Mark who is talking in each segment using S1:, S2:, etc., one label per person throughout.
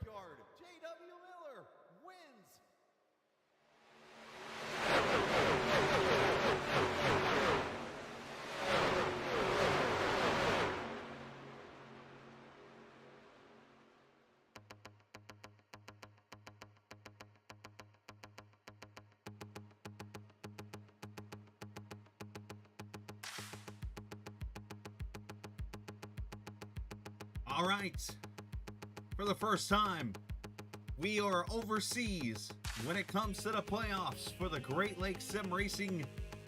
S1: Brickyard, J.W. Miller wins.
S2: All right, for the first time, we are overseas when it comes to the playoffs for the Great Lakes Sim Racing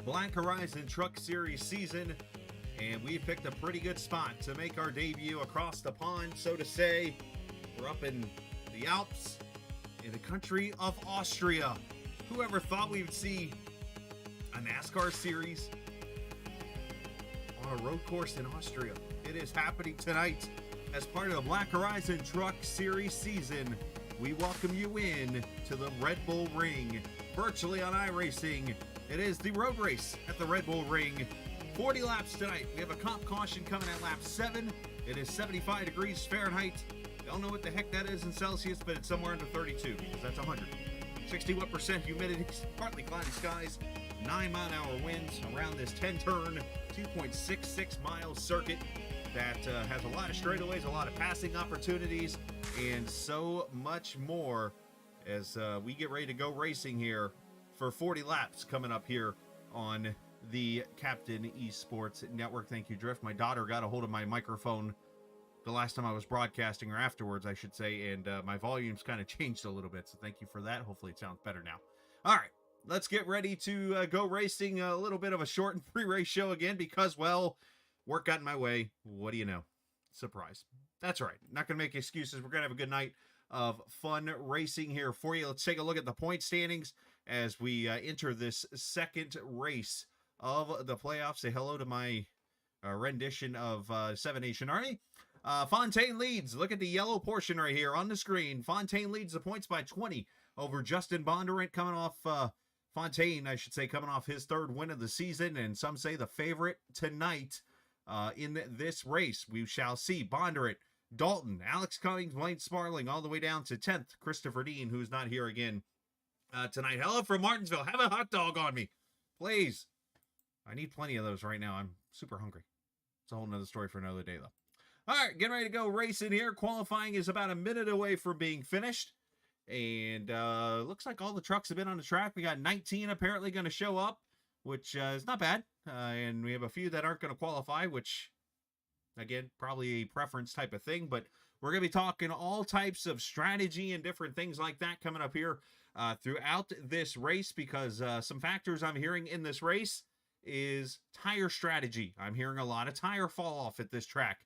S2: Black Horizon Truck Series season, and we've picked a pretty good spot to make our debut across the pond, so to say. We're up in the Alps, in the country of Austria. Whoever thought we would see a NASCAR series on a road course in Austria? It is happening tonight. As part of the Black Horizon Truck Series season, we welcome you in to the Red Bull Ring, virtually on iRacing. It is the road race at the Red Bull Ring. 40 laps tonight. We have a comp caution coming at lap 7. It is 75 degrees Fahrenheit. Don't know what the heck that is in Celsius, but it's somewhere under 32 because that's 100. 61% humidity, partly cloudy skies, 9-mile-an-hour winds around this 10-turn, 2.66 mile circuit that has a lot of straightaways, a lot of passing opportunities, and so much more as we get ready to go racing here for 40 laps coming up here on the Captain Esports Network. Thank you, Drift. My daughter got a hold of my microphone the last time I was broadcasting, or afterwards, I should say, and my volume's kind of changed a little bit, so thank you for that. Hopefully it sounds better now. All right, let's get ready to go racing. A little bit of a shortened pre-race show again because, well, work got in my way. What do you know? Surprise. That's right. Not going to make excuses. We're going to have a good night of fun racing here for you. Let's take a look at the point standings as we enter this second race of the playoffs. Say hello to my rendition of Seven Nation Army. Fontaine leads. Look at the yellow portion right here on the screen. Fontaine leads the points by 20 over Justin Bondurant, coming off Fontaine, I should say, coming off his third win of the season, and some say the favorite tonight in this race. We shall see. Bondurant, Dalton, Alex Cummings, Wayne Sparling, all the way down to 10th. Christopher Dean, who's not here again tonight. Hello from Martinsville. Have a hot dog on me, please. I need plenty of those right now. I'm super hungry. It's a whole nother story for another day, though. All right, getting ready to go racing here. Qualifying is about a minute away from being finished. And looks like all the trucks have been on the track. We got 19 apparently going to show up, which is not bad. And we have a few that aren't going to qualify, which, again, probably a preference type of thing. But we're going to be talking all types of strategy and different things like that coming up here throughout this race, because some factors I'm hearing in this race is tire strategy. I'm hearing a lot of tire fall off at this track.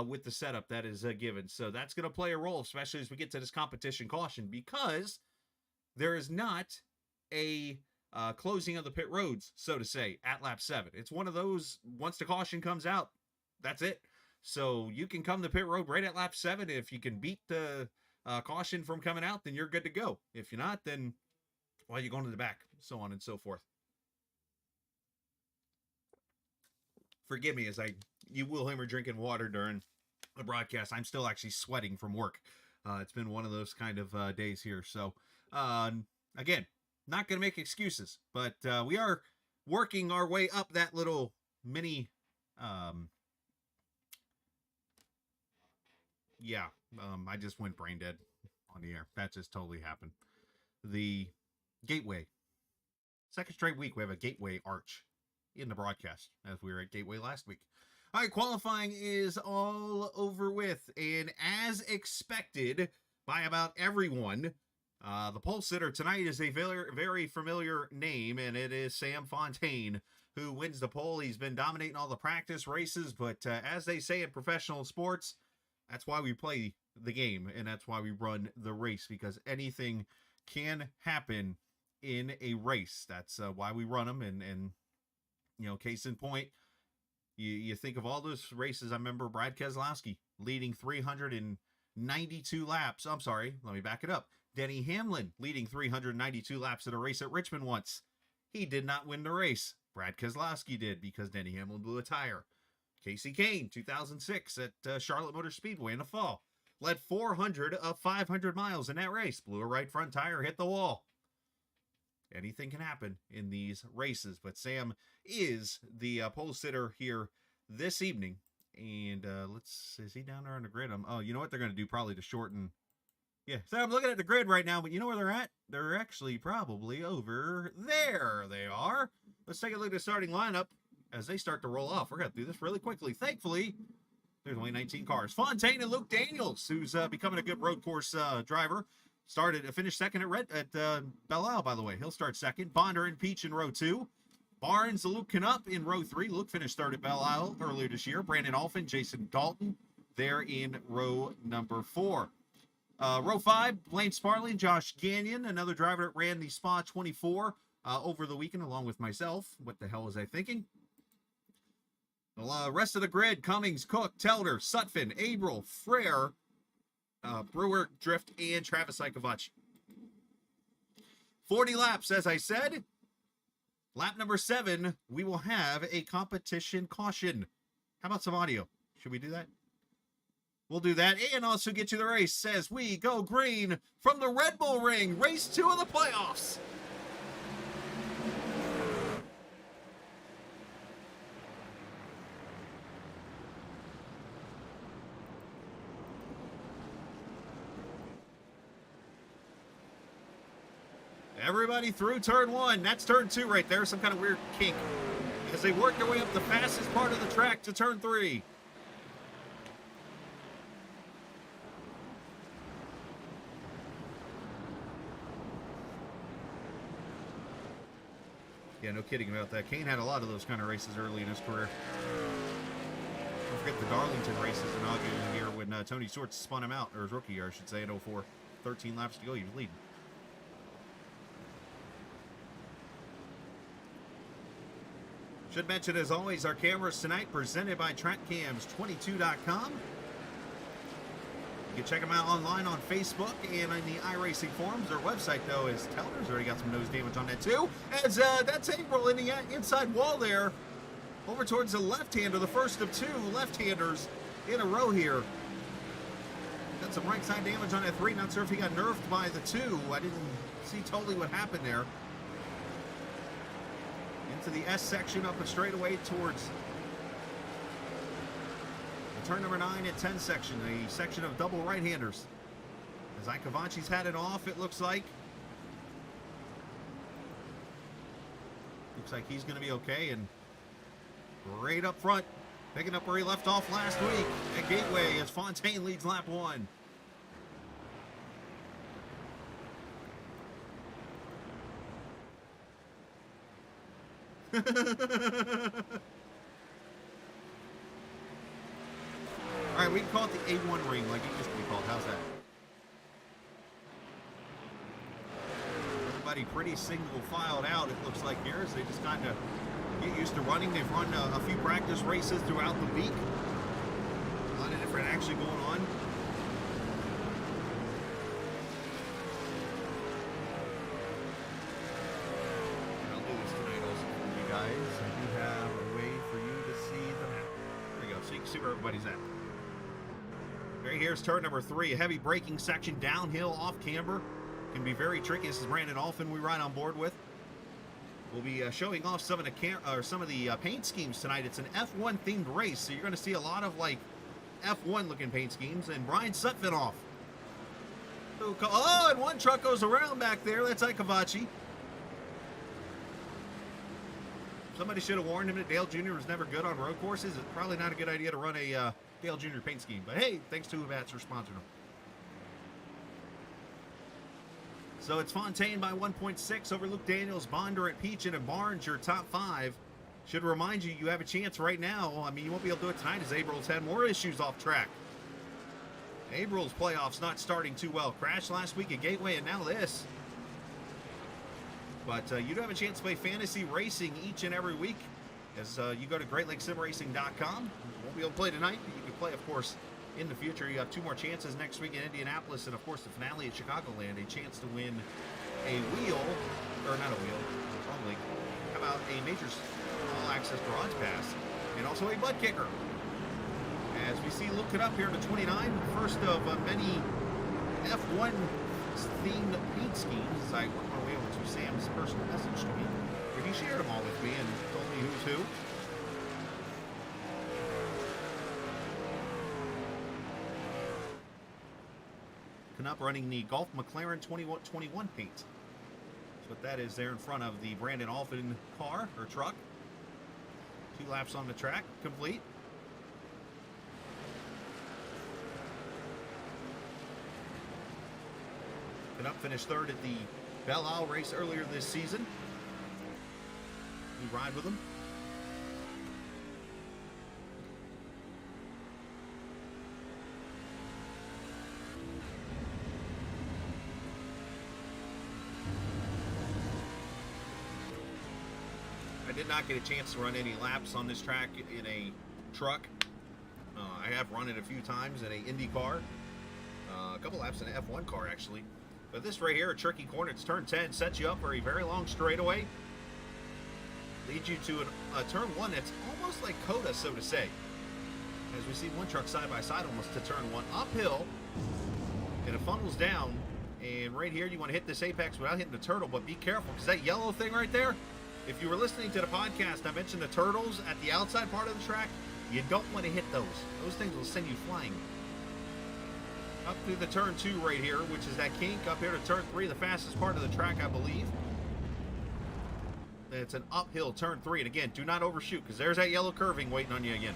S2: With the setup that is given. So that's going to play a role, especially as we get to this competition caution, because there is not a closing of the pit roads, so to say, at lap 7. It's one of those, once the caution comes out, that's it. So you can come to pit road right at lap 7. If you can beat the caution from coming out, then you're good to go. If you're not, then, well, you're going to the back, so on and so forth. Forgive me as you will hear me drinking water during the broadcast. I'm still actually sweating from work. It's been one of those kind of days here. So, again, not going to make excuses, but we are working our way up that little mini, I just went brain dead on the air. That just totally happened. The Gateway. Second straight week, we have a Gateway arch in the broadcast, as we were at Gateway last week. All right, qualifying is all over with, and as expected by about everyone, the pole sitter tonight is a very, very familiar name, and it is Sam Fontaine, who wins the pole. He's been dominating all the practice races, but as they say in professional sports, that's why we play the game, and that's why we run the race, because anything can happen in a race. That's why we run them, and you know, case in point, you think of all those races. I remember Brad Keselowski leading 392 laps. I'm sorry, let me back it up. Denny Hamlin leading 392 laps at a race at Richmond once. He did not win the race. Brad Keselowski did, because Denny Hamlin blew a tire. Casey Kane, 2006 at Charlotte Motor Speedway in the fall. led 400 of 500 miles in that race. Blew a right front tire, hit the wall. Anything can happen in these races, but Sam is the pole sitter here this evening. And is he down there on the grid? Oh, you know what they're going to do probably to shorten. Yeah, so I'm looking at the grid right now, but you know where they're at? They're actually probably over there. They are. Let's take a look at the starting lineup as they start to roll off. We're going to do this really quickly. Thankfully, there's only 19 cars. Fontaine and Luke Daniels, who's becoming a good road course driver. Finished second at Belle Isle, by the way. He'll start second. Bonder and Peach in row 2. Barnes, Luke Knupp in row 3. Luke finished third at Belle Isle earlier this year. Brandon Alphin, Jason Dalton, there in row number 4. Row 5, Blaine Sparley, Josh Gagnon, another driver that ran the Spa 24 over the weekend along with myself. What the hell was I thinking? The rest of the grid, Cummings, Cook, Telder, Sutphin, Abril, Frere, Brewer, Drift, and Travis Icavacci. 40 laps, as I said. Lap number 7, we will have a competition caution. How about some audio? Should we do that? We'll do that and also get you the race as we go green from the Red Bull Ring. Race 2 of the playoffs. Everybody through turn 1. That's turn 2 right there. Some kind of weird kink as they work their way up the fastest part of the track to turn 3. Yeah, no kidding about that. Kane had a lot of those kind of races early in his career. Don't forget the Darlington races in August year when Tony Swartz spun him out, or his rookie year, I should say, in 04. 13 laps to go, he was leading. Should mention, as always, our cameras tonight presented by TrackCams22.com. You can check them out online on Facebook and on the iRacing forums. Their website, though, is Teller's already got some nose damage on that, too. As that's April in the inside wall there. Over towards the left-hander, the first of 2 left-handers in a row here. Got some right-side damage on that 3. Not sure if he got nerfed by the 2. I didn't see totally what happened there. Into the S section up and straightaway towards turn number 9 at 10 section, a section of double right-handers. As Icavacci's had it off, it looks like. Looks like he's going to be okay, and right up front, picking up where he left off last week at Gateway as Fontaine leads lap 1. All right, we can call it the A1 ring like it used to be called. How's that? Everybody pretty single filed out, it looks like here, as they just kind of get used to running. They've run a few practice races throughout the week. A lot of different action going on. And I'll do this tonight also for you guys. I do have a way for you to see the map. There you go, so you can see where everybody's at. Right here's turn number 3, a heavy braking section downhill off camber. Can be very tricky. This is Brandon Alphin we ride on board with. We'll be showing off some of the paint schemes tonight. It's an F1 themed race, so you're going to see a lot of like F1 looking paint schemes. And Brian Sutphin off. Oh, and one truck goes around back there. That's Icavacci. Somebody should have warned him that Dale Jr. was never good on road courses. It's probably not a good idea to run a Dale Jr. paint scheme. But hey, thanks to WhoBats for sponsoring them. So it's Fontaine by 1.6 over Luke Daniels, Bonder at Peach, and Barnes, your top 5. Should remind you, you have a chance right now. I mean, you won't be able to do it tonight as Abril's had more issues off track. Abril's playoffs not starting too well. Crashed last week at Gateway and now this. But you do have a chance to play fantasy racing each and every week as you go to GreatLakesSimRacing.com. You won't be able to play tonight, but you can play, of course, in the future. You have 2 more chances next week in Indianapolis, and of course the finale at Chicagoland, a chance to win a wheel, or not a wheel, wrong league. How about a Majors All Access Garage Pass, and also a Buttkicker. As we see Luke it up here to 29, first of many F1 themed paint schemes. As I work my way over to Sam's personal message to me, where he shared them all with me and told me who's who. Up running the Golf McLaren 2121 paint. That's what that is there in front of the Brandon Alphin car or truck. 2 laps on the track, complete. Up finished 3rd at the Belle Isle race earlier this season. We ride with him. I did not get a chance to run any laps on this track in a truck. I have run it a few times in an Indy car. A couple laps in an F1 car, actually. But this right here, a tricky corner. It's turn 10. Sets you up for a very long straightaway. Leads you to a turn 1 that's almost like Coda, so to say. As we see one truck side by side almost to turn 1. Uphill. And it funnels down. And right here, you want to hit this apex without hitting the turtle. But be careful, because that yellow thing right there, if you were listening to the podcast, I mentioned the turtles at the outside part of the track. You don't want to hit those. Those things will send you flying. Up through the turn 2 right here, which is that kink. Up here to turn 3, the fastest part of the track, I believe. It's an uphill turn 3. And again, do not overshoot, because there's that yellow curving waiting on you again.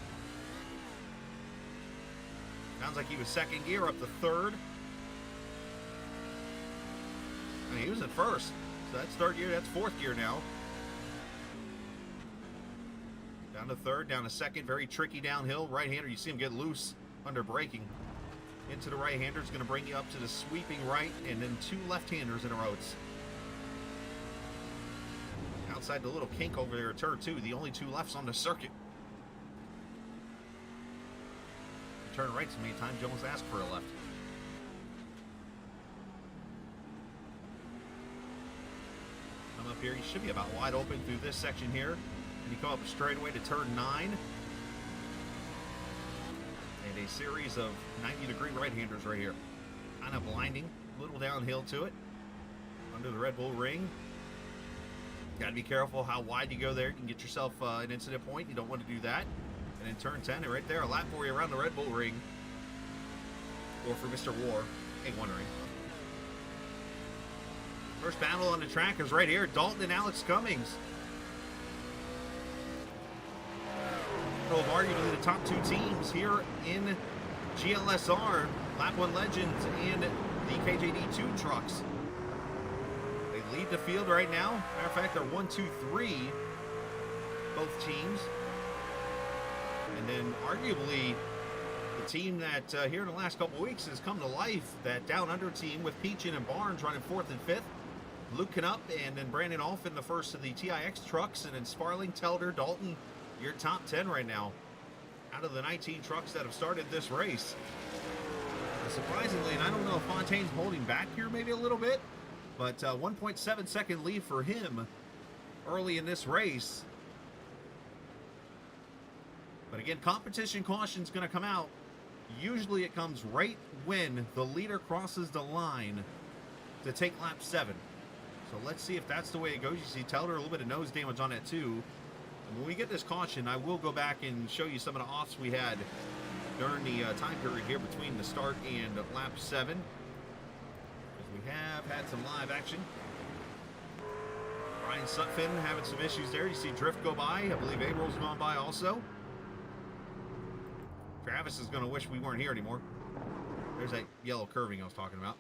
S2: Sounds like he was 2nd gear, up to 3rd. I mean, he was in 1st. So that's 3rd gear, that's 4th gear now. Down to 3rd, down to 2nd. Very tricky downhill. Right-hander, you see him get loose under braking. Into the right-hander. It's going to bring you up to the sweeping right, and then 2 left-handers in a row. It's outside the little kink over there at turn 2, the only 2 lefts on the circuit. You turn right so many times, you almost ask for a left. Come up here, you should be about wide open through this section here. And you come up straight away to turn 9. And a series of 90-degree right-handers right here. Kind of blinding. A little downhill to it. Under the Red Bull ring. Got to be careful how wide you go there. You can get yourself an incident point. You don't want to do that. And in turn 10, and right there, a lap for you around the Red Bull ring. Or for Mr. War. Ain't wondering. First battle on the track is right here. Dalton and Alex Cummings. Of arguably the top 2 teams here in GLSR, Lap 1 Legends and the KJD2 trucks. They lead the field right now. Matter of fact, they're 1, 2, 3, both teams. And then arguably the team that here in the last couple weeks has come to life, that down under team with Peachin and Barnes running 4th and 5th. Luke Knupp and then Brandon Alphin the first of the TIX trucks, and then Sparling, Telder, Dalton, your top 10 right now out of the 19 trucks that have started this race. Surprisingly, and I don't know if Fontaine's holding back here maybe a little bit, but 1.7 second lead for him early in this race. But again, competition caution is going to come out. Usually it comes right when the leader crosses the line to take lap 7. So let's see if that's the way it goes. You see Telder, a little bit of nose damage on that too. When we get this caution, I will go back and show you some of the offs we had during the time period here between the start and lap 7. Because we have had some live action. Ryan Sutphin having some issues there. You see Drift go by. I believe April's gone by also. Travis is going to wish we weren't here anymore. There's that yellow curving I was talking about.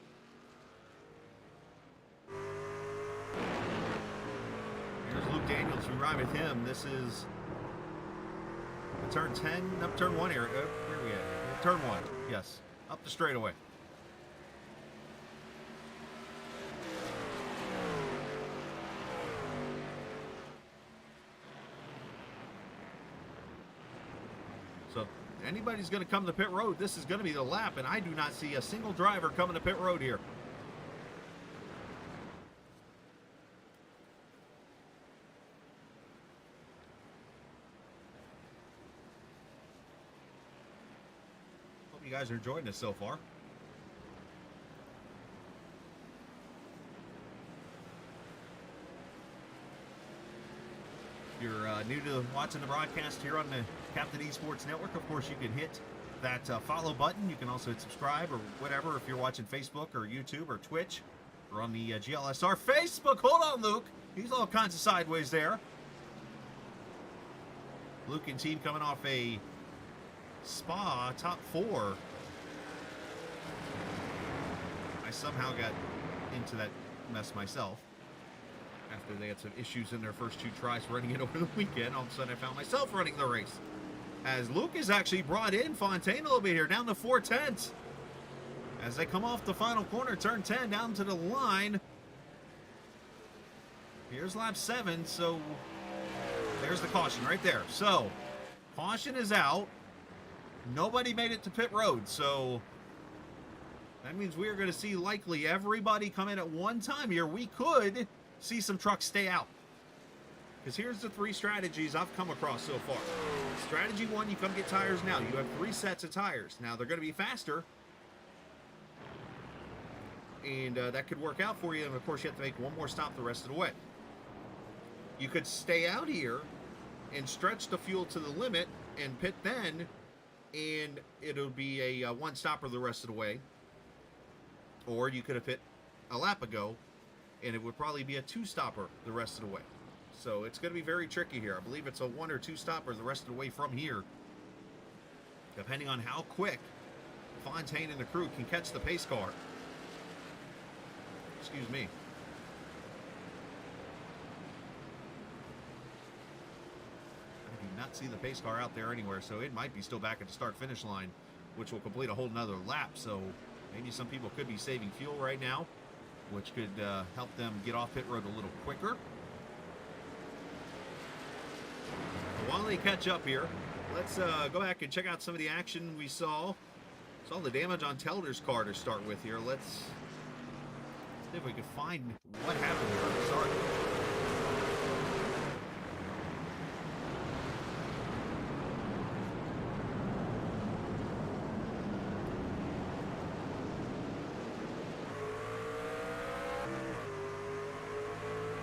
S2: Here's Luke Daniels. We ride with him. This is turn 10, up turn 1 here. Where are we at? Turn 1, yes. Up the straightaway. So, anybody's going to come to pit road, this is going to be the lap, and I do not see a single driver coming to pit road here. you guys are enjoying this so far. If you're new to watching the broadcast here on the Captain Esports Network, of course you can hit that follow button. You can also hit subscribe or whatever if you're watching Facebook or YouTube or Twitch or on the GLSR Facebook. Hold on, Luke. He's all kinds of sideways there. Luke and team coming off a spa top 4. I somehow got into that mess myself after they had some issues in their first 2 tries running it over the weekend. All of a sudden I found myself running the race, as Luke has actually brought in Fontaine a little bit here, down to 4/10 as they come off the final corner, turn 10, down to the line. Here's lap 7, so there's the caution right there. So caution is out. Nobody made it to pit road, so that means we're going to see likely everybody come in at one time here. We could see some trucks stay out, because here's the 3 strategies I've come across so far. Strategy 1, you come get tires now. You have 3 sets of tires. Now they're going to be faster, and that could work out for you. And of course you have to make one more stop the rest of the way. You could stay out here and stretch the fuel to the limit and pit then, and it'll be a one stopper the rest of the way. Or you could have pit a lap ago, and it would probably be a 2-stopper the rest of the way. So it's going to be very tricky here. I believe it's a 1 or 2 stopper the rest of the way from here, depending on how quick Fontaine and the crew can catch the pace car. Excuse me. I do not see the pace car out there anywhere, so it might be still back at the start-finish line, which will complete a whole nother lap. So maybe some people could be saving fuel right now, which could help them get off pit road a little quicker. While they catch up here, let's go back and check out some of the action we saw. Saw the damage on Telder's car to start with here. Let's see if we can find what happened here at the start.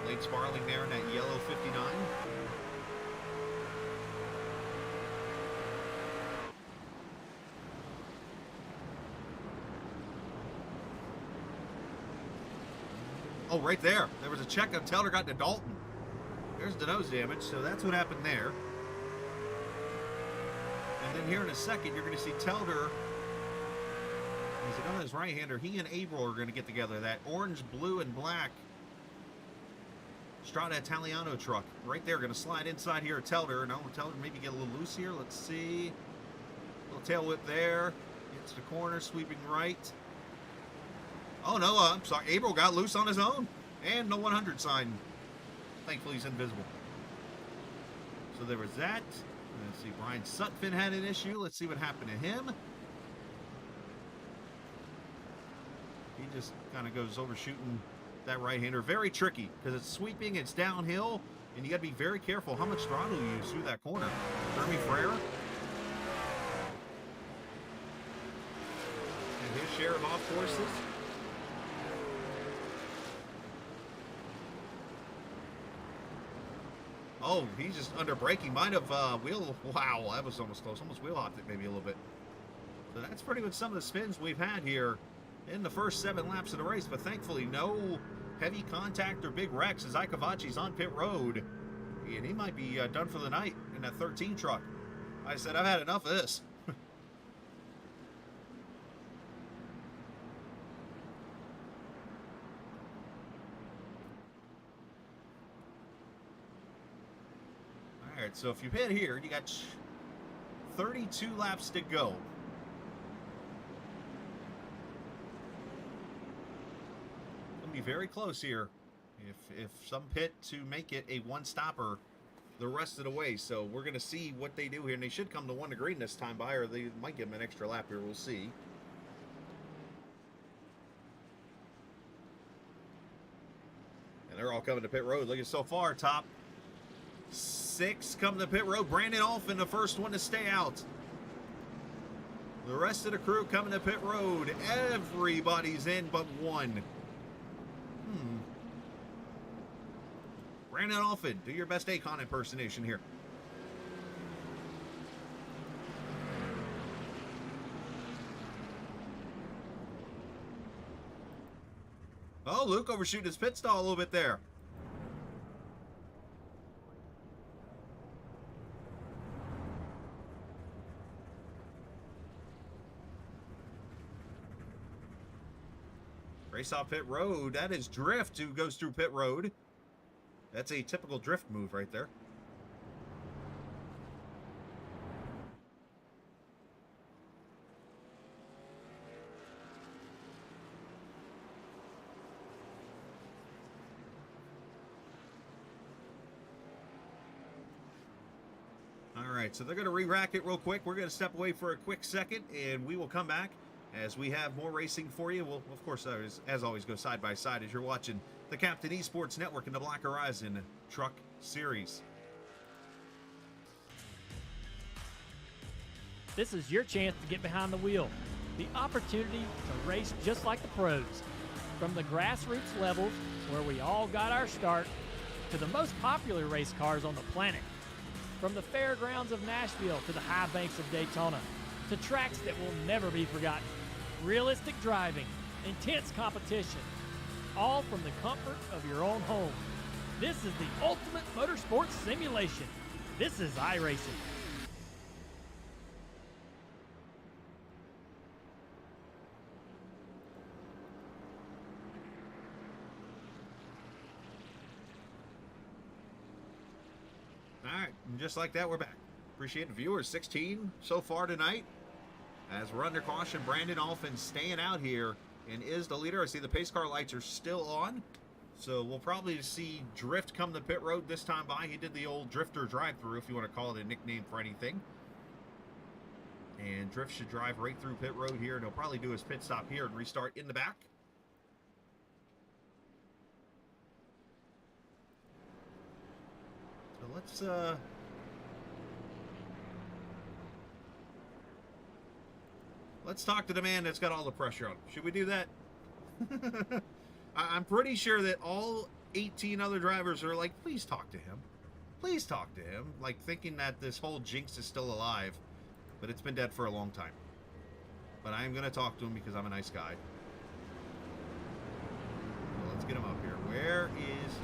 S2: Lane Sparling there in that yellow 59. Oh, right there. There was a check of Telder got to Dalton. There's the nose damage, so that's what happened there. And then here in a second, you're going to see Telder. He's on his right-hander. He and April are going to get together. That orange, blue, and black Strada Italiano truck right there. Going to slide inside here. Telder. No, Telder maybe get a little loose here. Let's see. Little tail whip there. Hits the corner, sweeping right. Oh, no, I'm sorry. April got loose on his own. And no 100 sign. Thankfully, he's invisible. So there was that. Let's see. Brian Sutphin had an issue. Let's see what happened to him. He just kind of goes overshooting that right-hander. Very tricky because it's sweeping, it's downhill, and you got to be very careful how much throttle you use through that corner. Jeremy Frere. And his share of off-courses. Oh, he's just under braking. Might have wheel. Wow, that was almost close. Almost wheel hopped it maybe a little bit. So that's pretty much some of the spins we've had here in the first 7 laps of the race. But thankfully, no heavy contact or big wrecks as Ikavachi's on pit road. And he might be done for the night in that 13 truck. I said, I've had enough of this. All right, so if you hit here, you got 32 laps to go. Gonna be very close here. If some pit to make it a one-stopper the rest of the way. So we're gonna see what they do here, and they should come to 1 to green this time by, or they might give them an extra lap here. We'll see. And they're all coming to pit road. Look at so far, top 6 come to pit road. Brandon Alphin, the first one to stay out. The rest of the crew coming to pit road. Everybody's in but one. Brandon Alphin, do your best Akon impersonation here. Oh, Luke overshooting his pit stall a little bit there. Race off pit road. That is Drift who goes through pit road. That's a typical Drift move right there. All right, so they're going to re-rack it real quick. We're going to step away for a quick second, and we will come back as we have more racing for you. We'll, of course, as always, go side by side as you're watching the Captain Esports Network and the Black Horizon Truck Series.
S3: This is your chance to get behind the wheel. The opportunity to race just like the pros. From the grassroots levels, where we all got our start, to the most popular race cars on the planet. From the fairgrounds of Nashville to the high banks of Daytona, to tracks that will never be forgotten. Realistic driving, intense competition, all from the comfort of your own home. This is the ultimate motorsports simulation. This is iRacing.
S2: All right, and just like that, we're back. Appreciate the viewers. 16 so far tonight. As we're under caution, Brandon Alphin staying out here and is the leader. I see the pace car lights are still on. So we'll probably see Drift come to pit road this time by. He did the old drifter drive-through, if you want to call it a nickname for anything. And Drift should drive right through pit road here, and he'll probably do his pit stop here and restart in the back. So let's talk to the man that's got all the pressure on him. Should we do that? I'm pretty sure that all 18 other drivers are like, please talk to him. Please talk to him. Like thinking that this whole jinx is still alive. But it's been dead for a long time. But I am going to talk to him because I'm a nice guy. So let's get him up here. Where is he?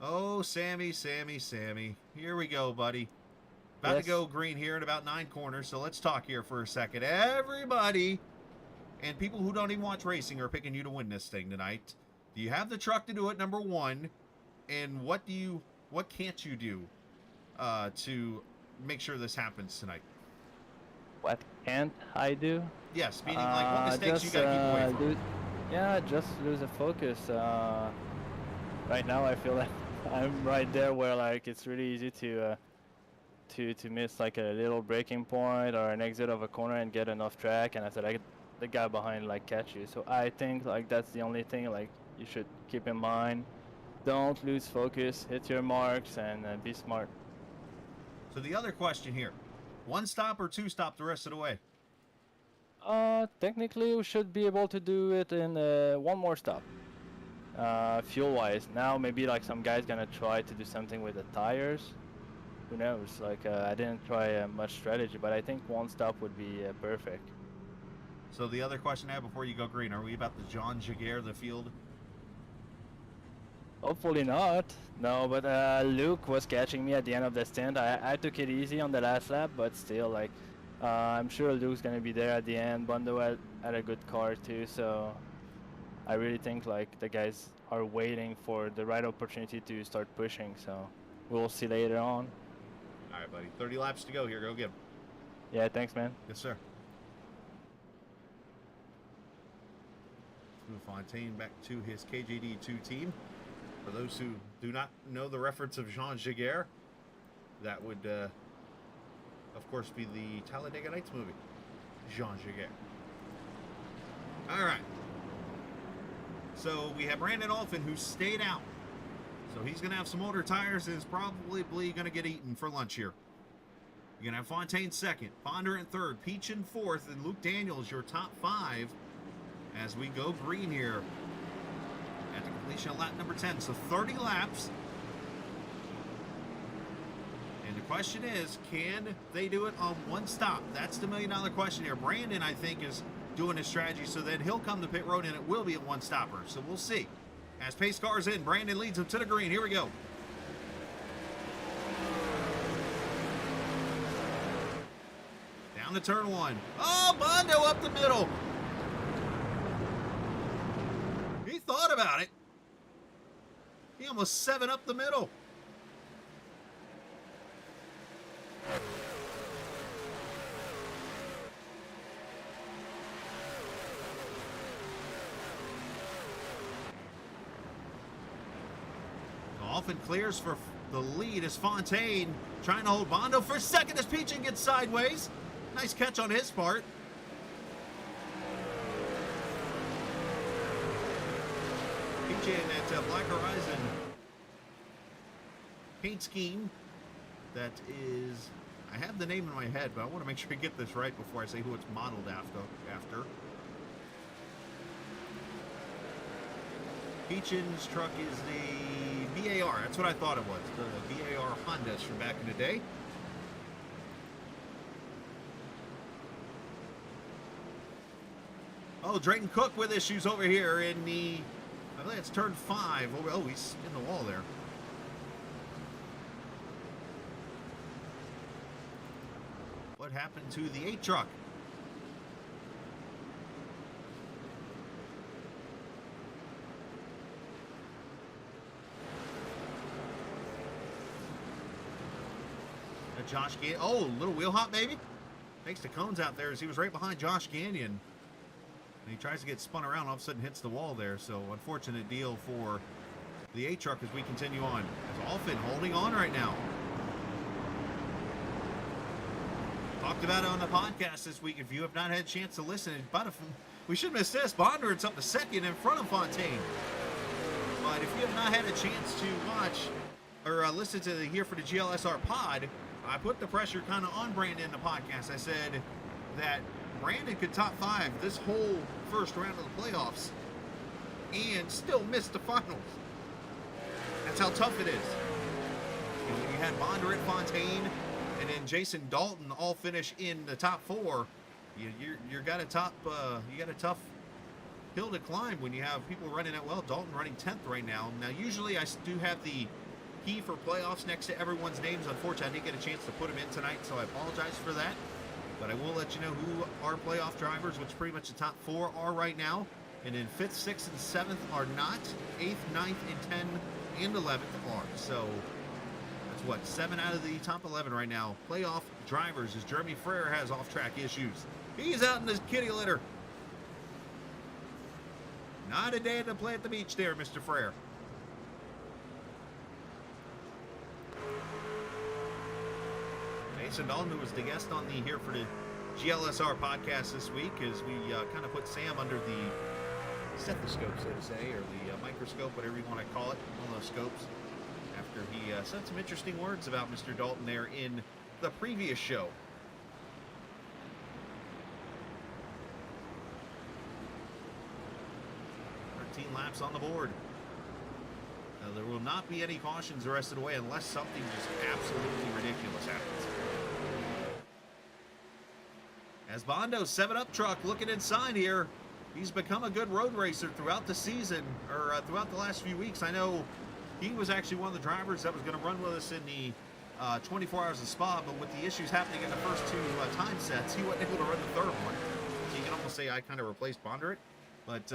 S2: Oh, Sammy. Here we go, buddy. About to go green here in about 9 corners, so let's talk here for a second. Everybody, and people who don't even watch racing are picking you to win this thing tonight. Do you have the truck to do it, number one? And what can't you do to make sure this happens tonight?
S4: What can't I do?
S2: Yes, meaning like what mistakes you got to keep away from.
S4: Yeah, just lose the focus. Right now I feel like I'm right there where like it's really easy to miss like a little braking point or an exit of a corner and get enough track, and I said the guy behind like catch you. So I think like that's the only thing like you should keep in mind. Don't lose focus, hit your marks, and be smart.
S2: So the other question here, 1 stop or 2 stop the rest of the way?
S4: Technically we should be able to do it in 1 more stop. Fuel wise, now maybe like some guy's gonna try to do something with the tires. Who knows? Like I didn't try much strategy, but I think 1 stop would be perfect.
S2: So the other question I have before you go green, are we about the Jean Jaguar the field?
S4: Hopefully not. No, but Luke was catching me at the end of the stint. I took it easy on the last lap, but still, like I'm sure Luke's gonna be there at the end. Bondo had a good car too, so I really think like the guys are waiting for the right opportunity to start pushing. So we'll see later on.
S2: All right, buddy. 30 laps to go here. Go get him.
S4: Yeah, thanks, man.
S2: Yes, sir. Fontaine back to his KJD2 team. For those who do not know the reference of Jean Jaguar, that would, of course, be the Talladega Nights movie. Jean Jaguar. All right. So we have Brandon Alphin, who stayed out. So he's going to have some older tires and is probably going to get eaten for lunch here. You're going to have Fontaine second, Bondurant third, Peachin fourth, and Luke Daniels your top 5 as we go green here at the completion of lap number 10. So 30 laps. And the question is, can they do it on one stop? That's the million-dollar question here. Brandon, I think, is doing his strategy so that he'll come to pit road and it will be a one-stopper. So we'll see. As pace cars in, Brandon leads him to the green. Here we go. Down to turn 1. Oh, Bondo up the middle. He thought about it. He almost 7 up the middle. Often clears for the lead as Fontaine trying to hold Bondo for second as Peachin gets sideways. Nice catch on his part. Peachin at Black Horizon paint scheme. That is, I have the name in my head, but I want to make sure I get this right before I say who it's modeled after. Peachin's truck is the BAR. That's what I thought it was. The BAR Hondas from back in the day. Oh, Drayton Cook with issues over here in the, I believe it's turn 5. Oh, he's in the wall there. What happened to the 8 truck? Josh Gagnon. Oh, little wheel hop, maybe? Takes the cones out there as he was right behind Josh Gagnon. And he tries to get spun around, all of a sudden hits the wall there. So, unfortunate deal for the 8 truck as we continue on. As Alfin holding on right now. Talked about it on the podcast this week. If you have not had a chance to listen, we should miss this. Bondurant's up to second in front of Fontaine. But if you have not had a chance to watch or listen to the Here for the GLSR pod, I put the pressure kind of on Brandon in the podcast. I said that Brandon could top 5 this whole first round of the playoffs and still miss the finals. That's how tough it is. When you had Bondurant, Fontaine, and then Jason Dalton all finish in the top 4, you got a tough hill to climb when you have people running that well. Dalton running 10th right now. Now, usually I do have the key for playoffs next to everyone's names. Unfortunately, I didn't get a chance to put them in tonight, so I apologize for that. But I will let you know who our playoff drivers, which pretty much the top 4 are right now. And then 5th, 6th, and 7th are not. 8th, 9th, and 10, and 11th are. So that's what, 7 out of the top 11 right now. Playoff drivers, as Jeremy Frere has off-track issues. He's out in his kitty litter. Not a day to play at the beach there, Mr. Frere. Jason Dalton, who was the guest on the Here for the GLSR podcast this week, as we kind of put Sam under the stethoscope, so to say, or the microscope, whatever you want to call it, one of those scopes, after he said some interesting words about Mr. Dalton there in the previous show. 13 laps on the board. Now, there will not be any cautions the rest of the way unless something just absolutely ridiculous happens. As Bondo's 7-Up truck looking inside here, he's become a good road racer throughout the season, or throughout the last few weeks. I know he was actually one of the drivers that was going to run with us in the 24 Hours of Spa, but with the issues happening in the first 2 time sets, he wasn't able to run the 3rd one. So you can almost say I kind of replaced Bondurant, but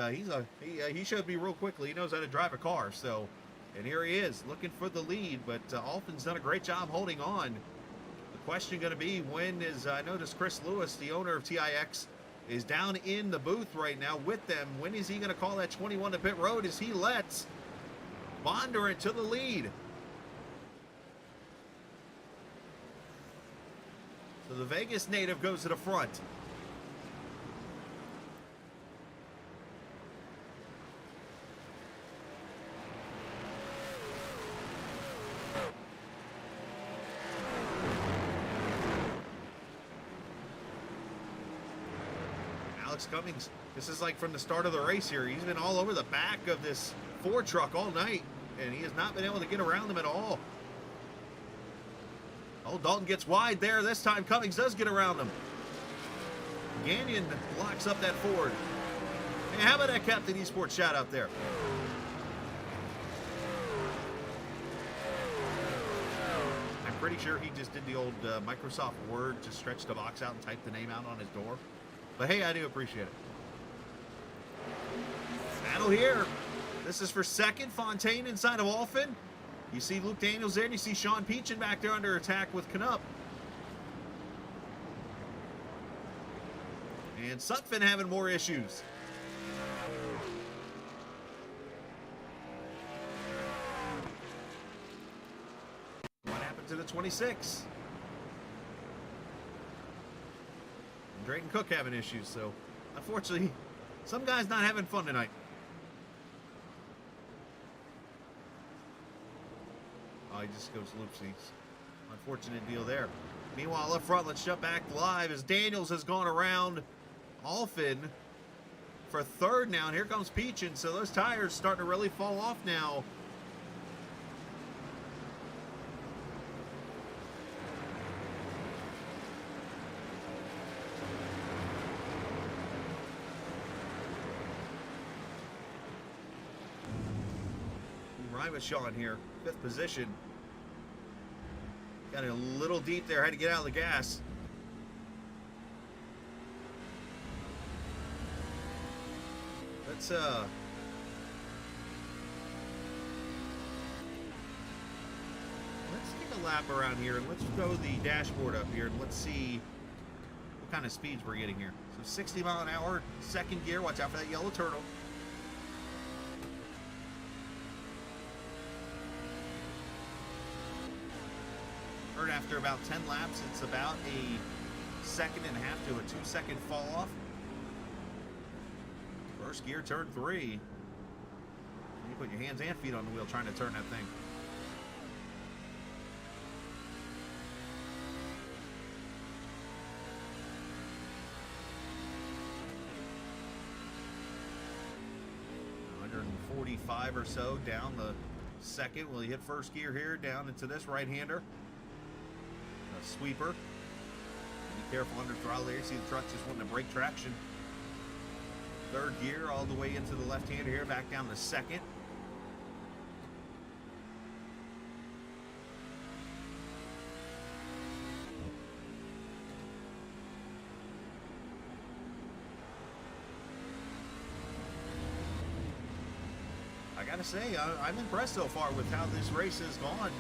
S2: he showed me real quickly. He knows how to drive a car, so, and here he is looking for the lead, but Alfin's done a great job holding on. Question going to be, when is, I noticed Chris Lewis, the owner of TIX, is down in the booth right now with them. When is he going to call that 21 to pit road as he lets Bondurant to the lead? So the Vegas native goes to the front. Alex Cummings. This is like from the start of the race here. He's been all over the back of this Ford truck all night, and he has not been able to get around them at all. Oh, Dalton gets wide there. This time Cummings does get around him. Gagnon locks up that Ford. Hey, how about that Captain Esports shout out there? I'm pretty sure he just did the old Microsoft Word, just stretched the box out and typed the name out on his door. But hey, I do appreciate it. Battle here. This is for second. Fontaine inside of Alphen. You see Luke Daniels there, and you see Sean Peachin back there under attack with Knupp. And Sutphin having more issues. What happened to the 26? And Drayton Cook having issues, so unfortunately, some guys not having fun tonight. Oh, he just goes loopsies. Unfortunate deal there. Meanwhile, up front, let's jump back live as Daniels has gone around Alphen for third now. And here comes Peachin. So those tires starting to really fall off now. Right with Sean here, 5th position. Got it a little deep there, had to get out of the gas. Let's take a lap around here and let's throw the dashboard up here and let's see what kind of speeds we're getting here. So 60 mile an hour, second gear, watch out for that yellow turtle. After about 10 laps, it's about a 1.5 seconds to a 2-second fall off. First gear, turn 3. You put your hands and feet on the wheel trying to turn that thing. .145 or so down the second. Will he hit first gear here down into this right-hander? Sweeper. Be careful under throttle there. You see the truck just wanting to break traction. Third gear all the way into the left-hander here, back down to second. I gotta say, I'm impressed so far with how this race has gone.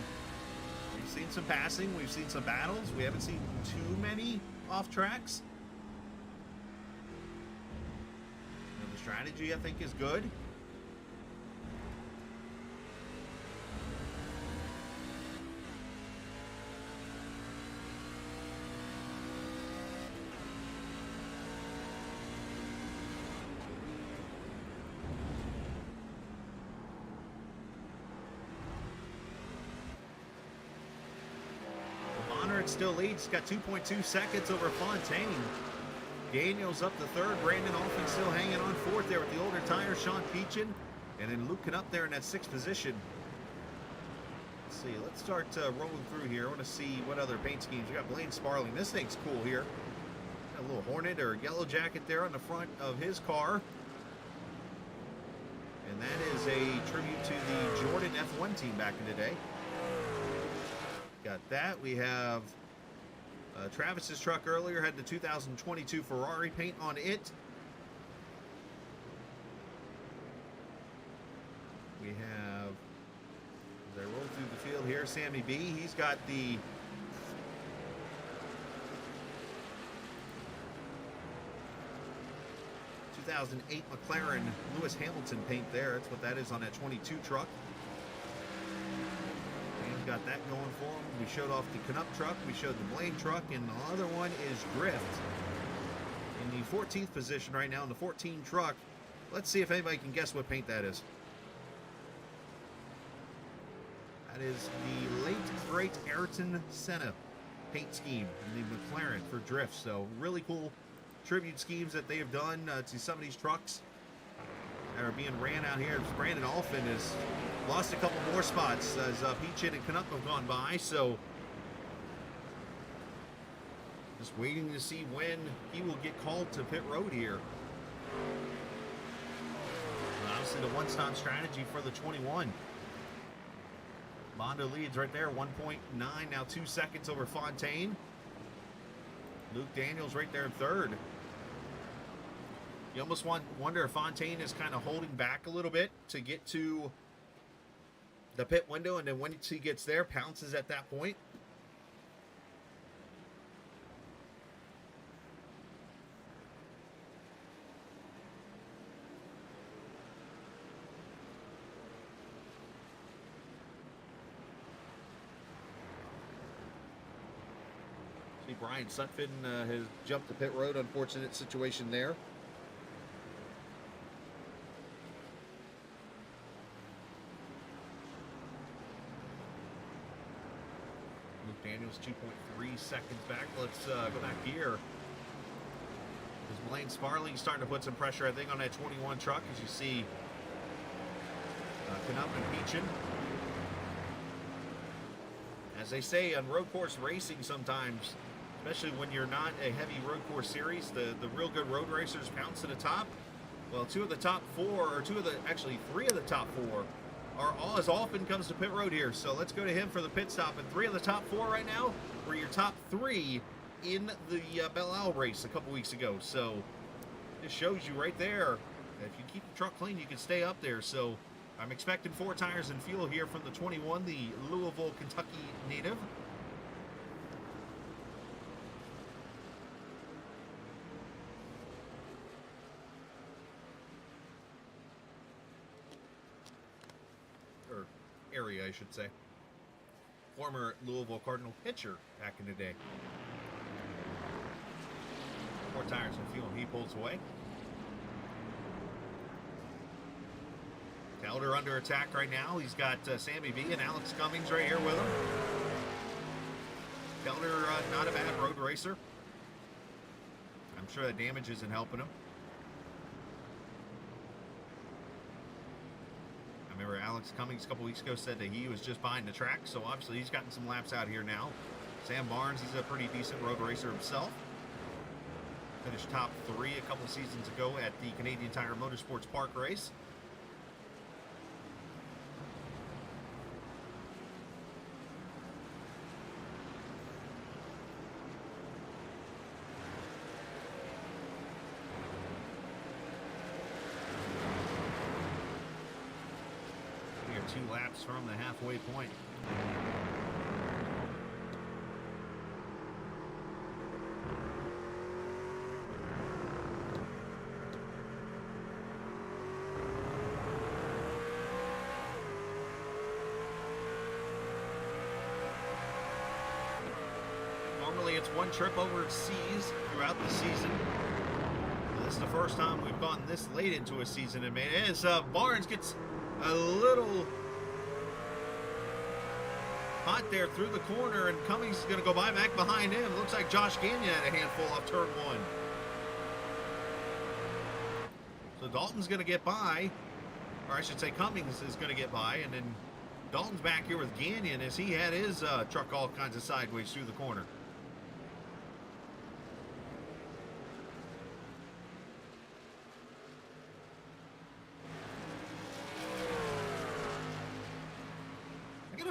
S2: We've seen some passing, we've seen some battles, we haven't seen too many off tracks. And the strategy, I think, is good. Still leads, got 2.2 seconds over Fontaine. Daniels up to third, Brandon Alphen still hanging on fourth there with the older tires, Sean Peachin, and then Luke Knupp there in that 6th position. Let's see, let's start rolling through here. I want to see what other paint schemes. We got Blaine Sparling, this thing's cool here. Got a little Hornet or a yellow jacket there on the front of his car. And that is a tribute to the Jordan F1 team back in the day. Got that. We have Travis's truck earlier had the 2022 Ferrari paint on it. We have, as I roll through the field here, Sammy B. He's got the '2008 McLaren Lewis Hamilton paint there. That's what that is on that 22 truck. Got that going for him. We showed off the Knupp truck, we showed the Blaine truck, and the other one is Drift in the 14th position right now in the 14 truck. Let's see if anybody can guess what paint that is. That is the late great Ayrton Senna paint scheme in the McLaren for Drift. So really cool tribute schemes that they have done to some of these trucks that are being ran out here. Brandon Alfin has lost a couple more spots as Peachin and Canuck have gone by, so just waiting to see when he will get called to pit road here. And obviously the one-stop strategy for the 21. Mondo leads right there, 1.9, now 2 seconds over Fontaine. Luke Daniels right there in third. You almost wonder if Fontaine is kind of holding back a little bit to get to the pit window, and then once he gets there, pounces at that point. See, Brian Sutphin has jumped the pit road. Unfortunate situation there. Daniels 2.3 seconds back. Let's go back here. As Blaine Sparling starting to put some pressure, I think, on that 21 truck, as you see Canuck and Peachin. As they say on road course racing sometimes, especially when you're not a heavy road course series, the real good road racers pounce to the top. Well, three of the top four are all as often comes to pit road here. So let's go to him for the pit stop. And 3 of the top 4 right now were your top 3 in the Belle Isle race a couple weeks ago. So this shows you right there that if you keep the truck clean, you can stay up there. So I'm expecting 4 tires and fuel here from the 21, the Louisville, Kentucky native. Area, I should say. Former Louisville Cardinal pitcher back in the day. 4 tires and fuel, and he pulls away. Elder under attack right now. He's got Sammy V and Alex Cummings right here with him. Elder, not a bad road racer. I'm sure that damage isn't helping him. Remember, Alex Cummings a couple weeks ago said that he was just behind the track, so obviously he's gotten some laps out here now. Sam Barnes, he's a pretty decent road racer himself. Finished top 3 a couple seasons ago at the Canadian Tire Motorsports Park race. We are 2 laps from the halfway point. Normally it's 1 trip overseas throughout the season. This is the first time we've gone this late into a season, and man, as Barnes gets a little hot there through the corner, and Cummings is going to go back behind him. Looks like Josh Gagnon had a handful off turn 1. So Dalton's going to get by, or I should say Cummings is going to get by, and then Dalton's back here with Gagnon as he had his truck all kinds of sideways through the corner.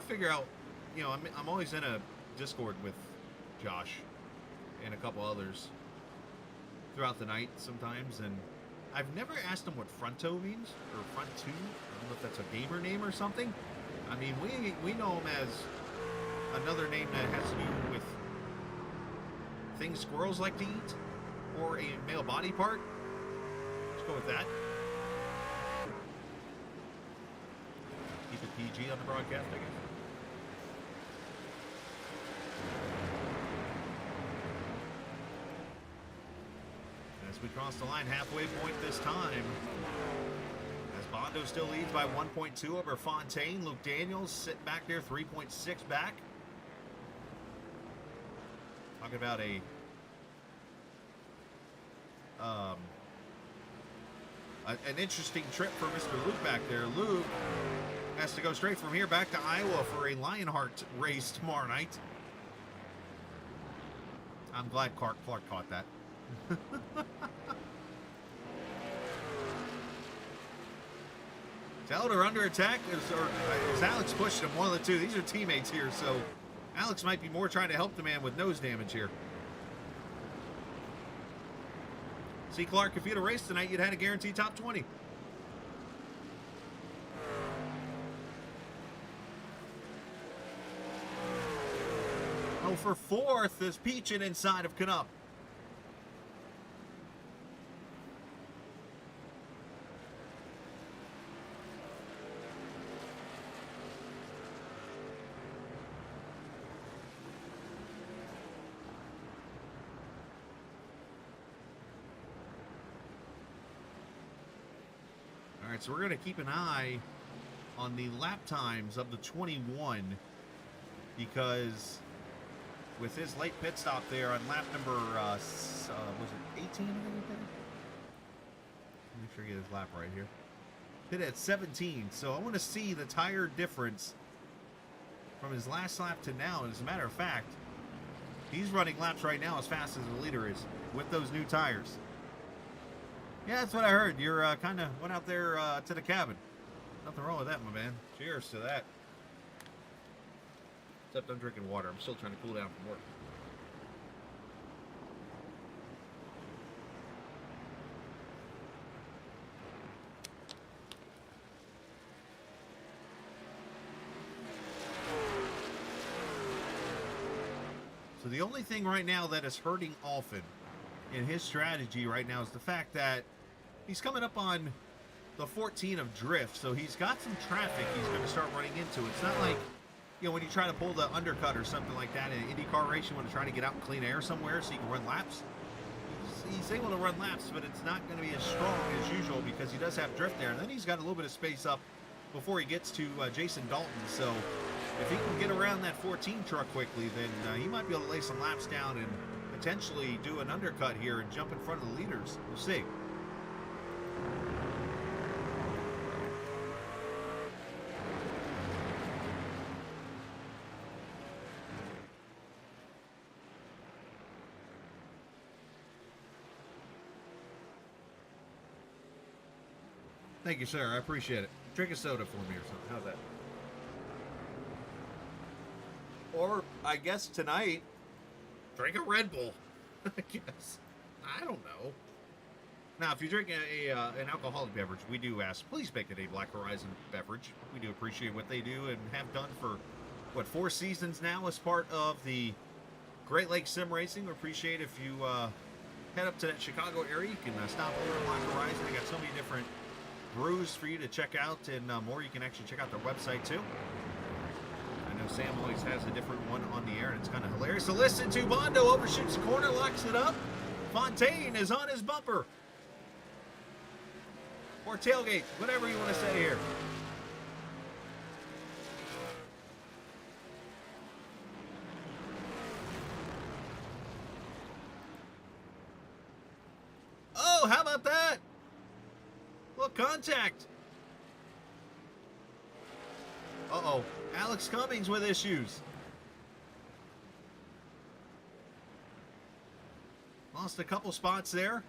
S2: Figure out, you know, I'm always in a Discord with Josh and a couple others throughout the night sometimes, and I've never asked him what fronto means, or front two. I don't know if that's a gamer name or something. I mean, we know him as another name that has to do with things squirrels like to eat, or a male body part. Let's go with that. Keep it PG on the broadcast, I guess. As we cross the line, halfway point this time. As Bondo still leads by 1.2 over Fontaine. Luke Daniels sitting back there, 3.6 back. Talking about a an interesting trip for Mr. Luke back there. Luke has to go straight from here back to Iowa for a Lionheart race tomorrow night. I'm glad Clark caught that. Tell her under attack, is Alex pushing him? One of the two. These are teammates here, so Alex might be more trying to help the man with nose damage here. See, Clark, if you'd have raced tonight, you'd had a guaranteed top 20. Oh, for fourth is Peachin inside of Canup. All right, so we're going to keep an eye on the lap times of the 21 because with his late pit stop there on lap number, was it 18? Make sure I get his lap right here. Hit at 17, so I want to see the tire difference from his last lap to now. And as a matter of fact, he's running laps right now as fast as the leader is with those new tires. Yeah, that's what I heard. You're kind of went out there to the cabin. Nothing wrong with that, my man. Cheers to that. Except I'm drinking water. I'm still trying to cool down from work. So the only thing right now that is hurting Alphin in his strategy right now is the fact that he's coming up on the 14 of drift, so he's got some traffic he's going to start running into. It's not like, you know, when you try to pull the undercut or something like that in an IndyCar race, you want to try to get out in clean air somewhere so you can run laps. He's able to run laps, but it's not going to be as strong as usual because he does have drift there. And then he's got a little bit of space up before he gets to Jason Dalton. So if he can get around that 14 truck quickly, then he might be able to lay some laps down and potentially do an undercut here and jump in front of the leaders. We'll see. Thank you, sir. I appreciate it. Drink a soda for me or something. How's that? Or, I guess tonight, drink a Red Bull. I guess. I don't know. Now, if you drink an alcoholic beverage, we do ask, please make it a Black Horizon beverage. We do appreciate what they do and have done for, what, 4 seasons now as part of the Great Lakes Sim Racing. We appreciate if you head up to that Chicago area. You can stop over at Black Horizon. They got so many different brews for you to check out, and more. You can actually check out their website too. I know Sam always has a different one on the air, and it's kind of hilarious to listen to. Bondo overshoots the corner, locks it up. Fontaine is on his bumper. Or tailgate, whatever you want to say here. Oh, how about that? Look, contact. Uh-oh. Alex Cummings with issues. Lost a couple spots there.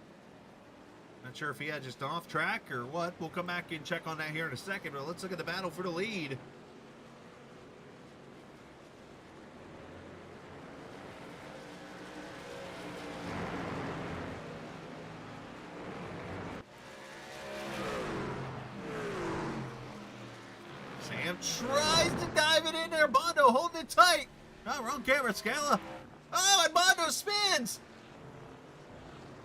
S2: Not sure if he had just off track or what. We'll come back and check on that here in a second, but let's look at the battle for the lead. Sam tries to dive it in there. Bondo holding it tight. Oh, wrong camera, Scala. Oh, and Bondo spins.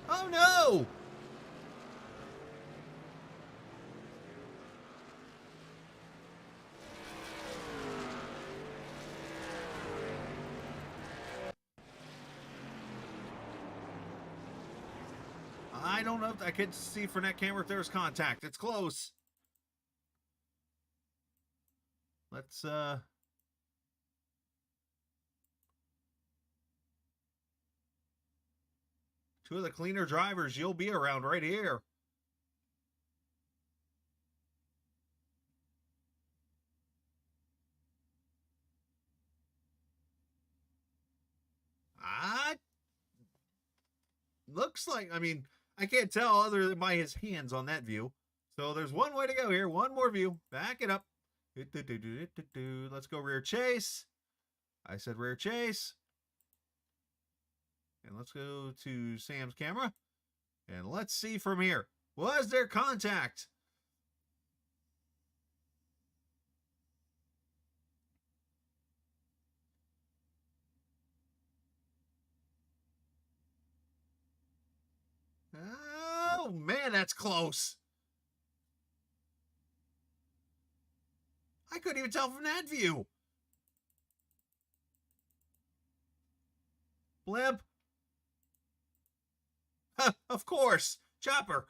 S2: Oh, no. I don't know if I could see from that camera if there's contact. It's close. Let's Two of the cleaner drivers you'll be around right here. Looks like, I mean, I can't tell other than by his hands on that view. So there's one way to go here. One more view. Back it up. Let's go rear chase. I said rear chase. And let's go to Sam's camera. And let's see from here. Was there contact? Oh, man, that's close. I couldn't even tell from that view. Blimp. Of course. Chopper.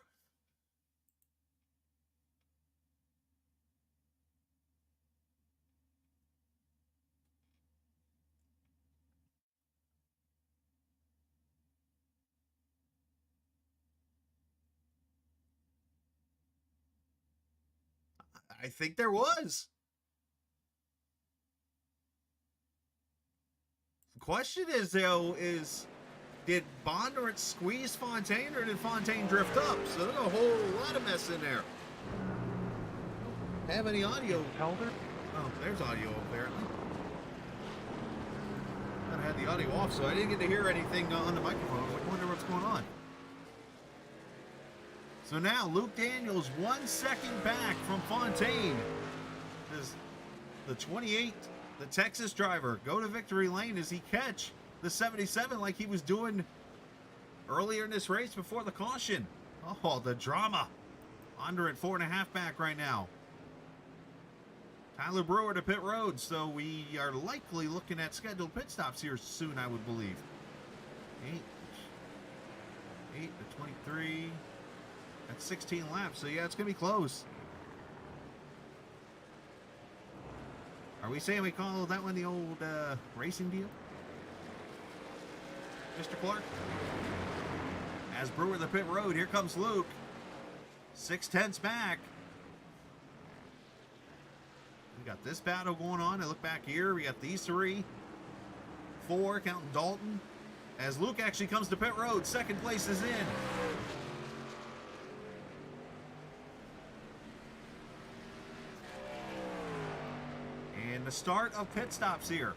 S2: I think there was. The question is, though, did Bondurant squeeze Fontaine or did Fontaine drift up? So there's a whole lot of mess in there. Have any audio?
S5: Helder?
S2: Oh, there's audio apparently. I had the audio off, so I didn't get to hear anything on the microphone. I was like, wonder what's going on. So now Luke Daniels 1 second back from Fontaine. Does the 28, the Texas driver, go to victory lane as he catch the 77 like he was doing earlier in this race before the caution? Oh, the drama. Under at 4.5 back right now. Tyler Brewer to pit road, so we are likely looking at scheduled pit stops here soon, I would believe. 8 to 23. That's 16 laps, so yeah, it's going to be close. Are we saying we call that one the old racing deal? Mr. Clark? As Brewer the pit road, here comes Luke. 6/10 back. We got this battle going on. I look back here. We got these 3. 4, counting Dalton. As Luke actually comes to pit road, second place is in. And the start of pit stops here.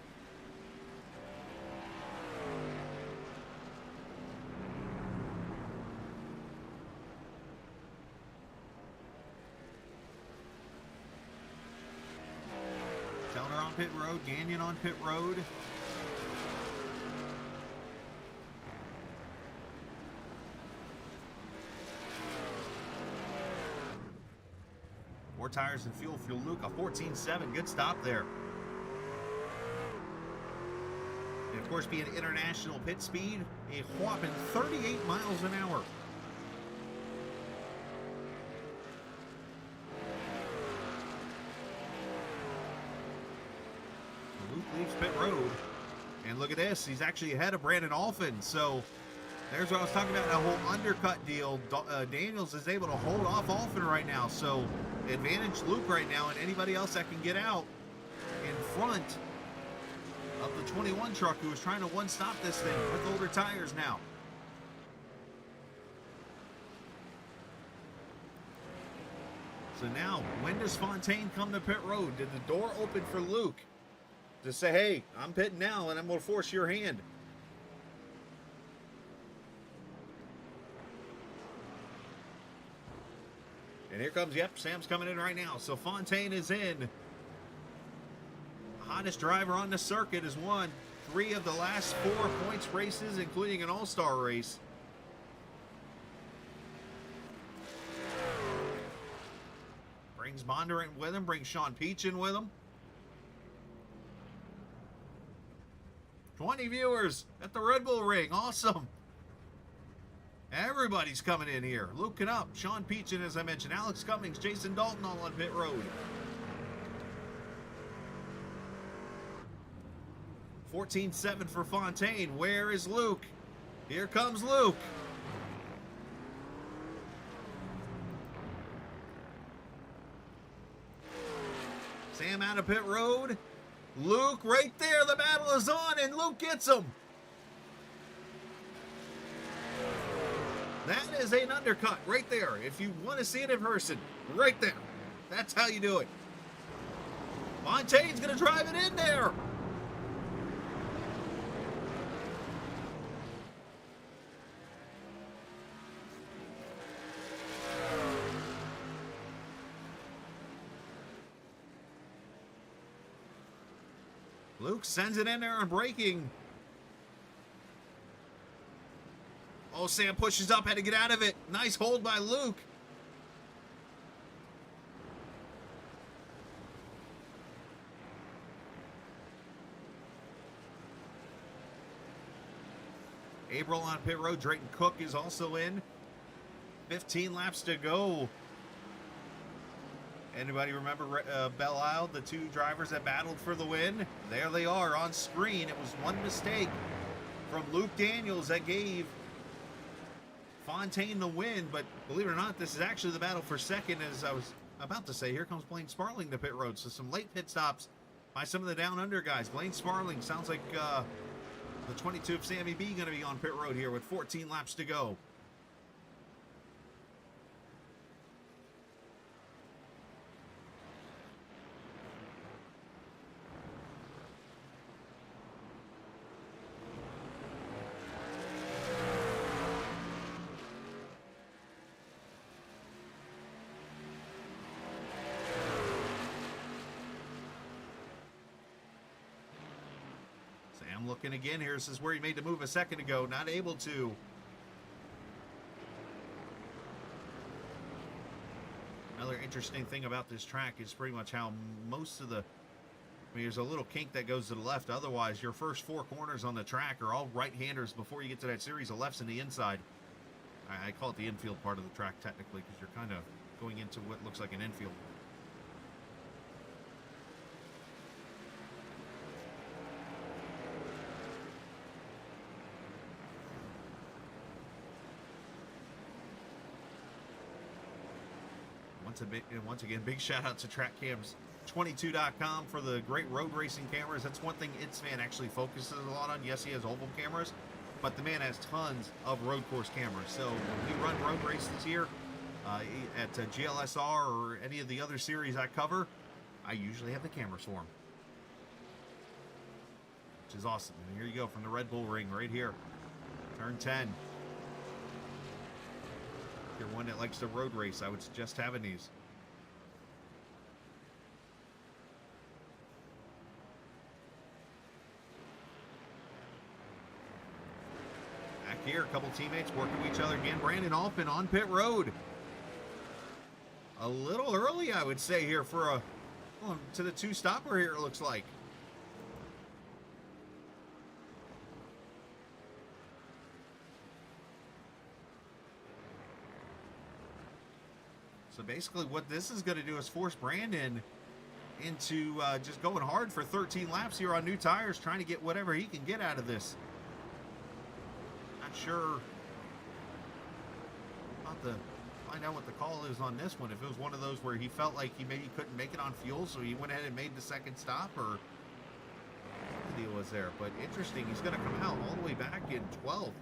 S2: Kellner on pit road, Gagnon on pit road. More tires and fuel for Luke, a 14.7, good stop there. And of course, being international pit speed, a whopping 38 miles an hour. Luke leaves pit road. And look at this, he's actually ahead of Brandon Alphin. So there's what I was talking about, that whole undercut deal. Daniels is able to hold off Alphin right now. So advantage Luke right now and anybody else that can get out in front of the 21 truck who was trying to one-stop this thing with older tires now. So now, when does Fontaine come to pit road? Did the door open for Luke to say, hey, I'm pitting now and I'm going to force your hand? And here comes, yep, Sam's coming in right now. So Fontaine is in. Hottest driver on the circuit has won 3 of the last 4 points races, including an all-star race. Brings Bondurant with him, brings Sean Peachin with him. 20 viewers at the Red Bull Ring, awesome. Everybody's coming in here. Luke Knupp, Sean Peachin, as I mentioned, Alex Cummings, Jason Dalton all on pit road. 14.7 for Fontaine. Where is Luke? Here comes Luke. Sam out of pit road. Luke right there. The battle is on, and Luke gets him. That is an undercut right there. If you want to see it in person, right there. That's how you do it. Fontaine's going to drive it in there. Luke sends it in there on braking. Oh, Sam pushes up, had to get out of it. Nice hold by Luke. April on pit road. Drayton Cook is also in. 15 laps to go. Anybody remember Belle Isle, the two drivers that battled for the win? There they are on screen. It was one mistake from Luke Daniels that gave Fontaine the win, but believe it or not, this is actually the battle for second. As I was about to say, here comes Blaine Sparling to pit road. So some late pit stops by some of the down under guys. Blaine Sparling sounds like the 22 of Sammy B going to be on pit road here with 14 laps to go. Sam looking again here. This is where he made the move a second ago. Not able to. Another interesting thing about this track is pretty much how most of the... I mean, there's a little kink that goes to the left. Otherwise, your first four corners on the track are all right-handers before you get to that series of lefts in the inside. I call it the infield part of the track technically because you're kind of going into what looks like an infield. Once again, big shout out to TrackCams22.com for the great road racing cameras. That's one thing Itzvan actually focuses a lot on. Yes, he has oval cameras, but the man has tons of road course cameras. So when we run road races here at GLSR or any of the other series I cover, I usually have the cameras for him, which is awesome. And here you go from the Red Bull Ring right here, turn 10. If you're one that likes to road race, I would suggest having these. Back here, a couple teammates working with each other again. Brandon Alpin on pit road. A little early, I would say, here for a to the two stopper here, it looks like. So basically what this is going to do is force Brandon into just going hard for 13 laps here on new tires, trying to get whatever he can get out of this. Not sure. About to find out what the call is on this one. If it was one of those where he felt like he maybe couldn't make it on fuel, so he went ahead and made the second stop, or what the deal was there. But interesting, he's going to come out all the way back in 12th.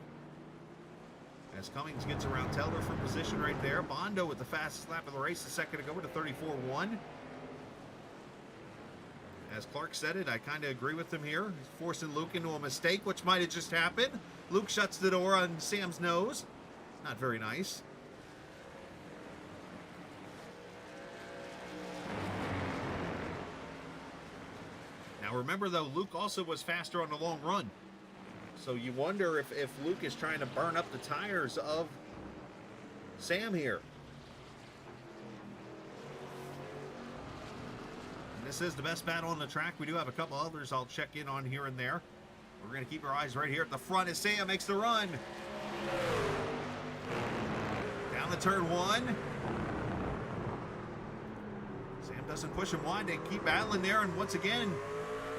S2: As Cummings gets around Taylor for position right there. Bondo with the fastest lap of the race a second ago to 34.1. As Clark said it, I kind of agree with him here. He's forcing Luke into a mistake, which might have just happened. Luke shuts the door on Sam's nose. Not very nice. Now remember though, Luke also was faster on the long run. So you wonder if Luke is trying to burn up the tires of Sam here. And this is the best battle on the track. We do have a couple others I'll check in on here and there. We're going to keep our eyes right here at the front as Sam makes the run. Down the turn one. Sam doesn't push him wide. They keep battling there. And once again,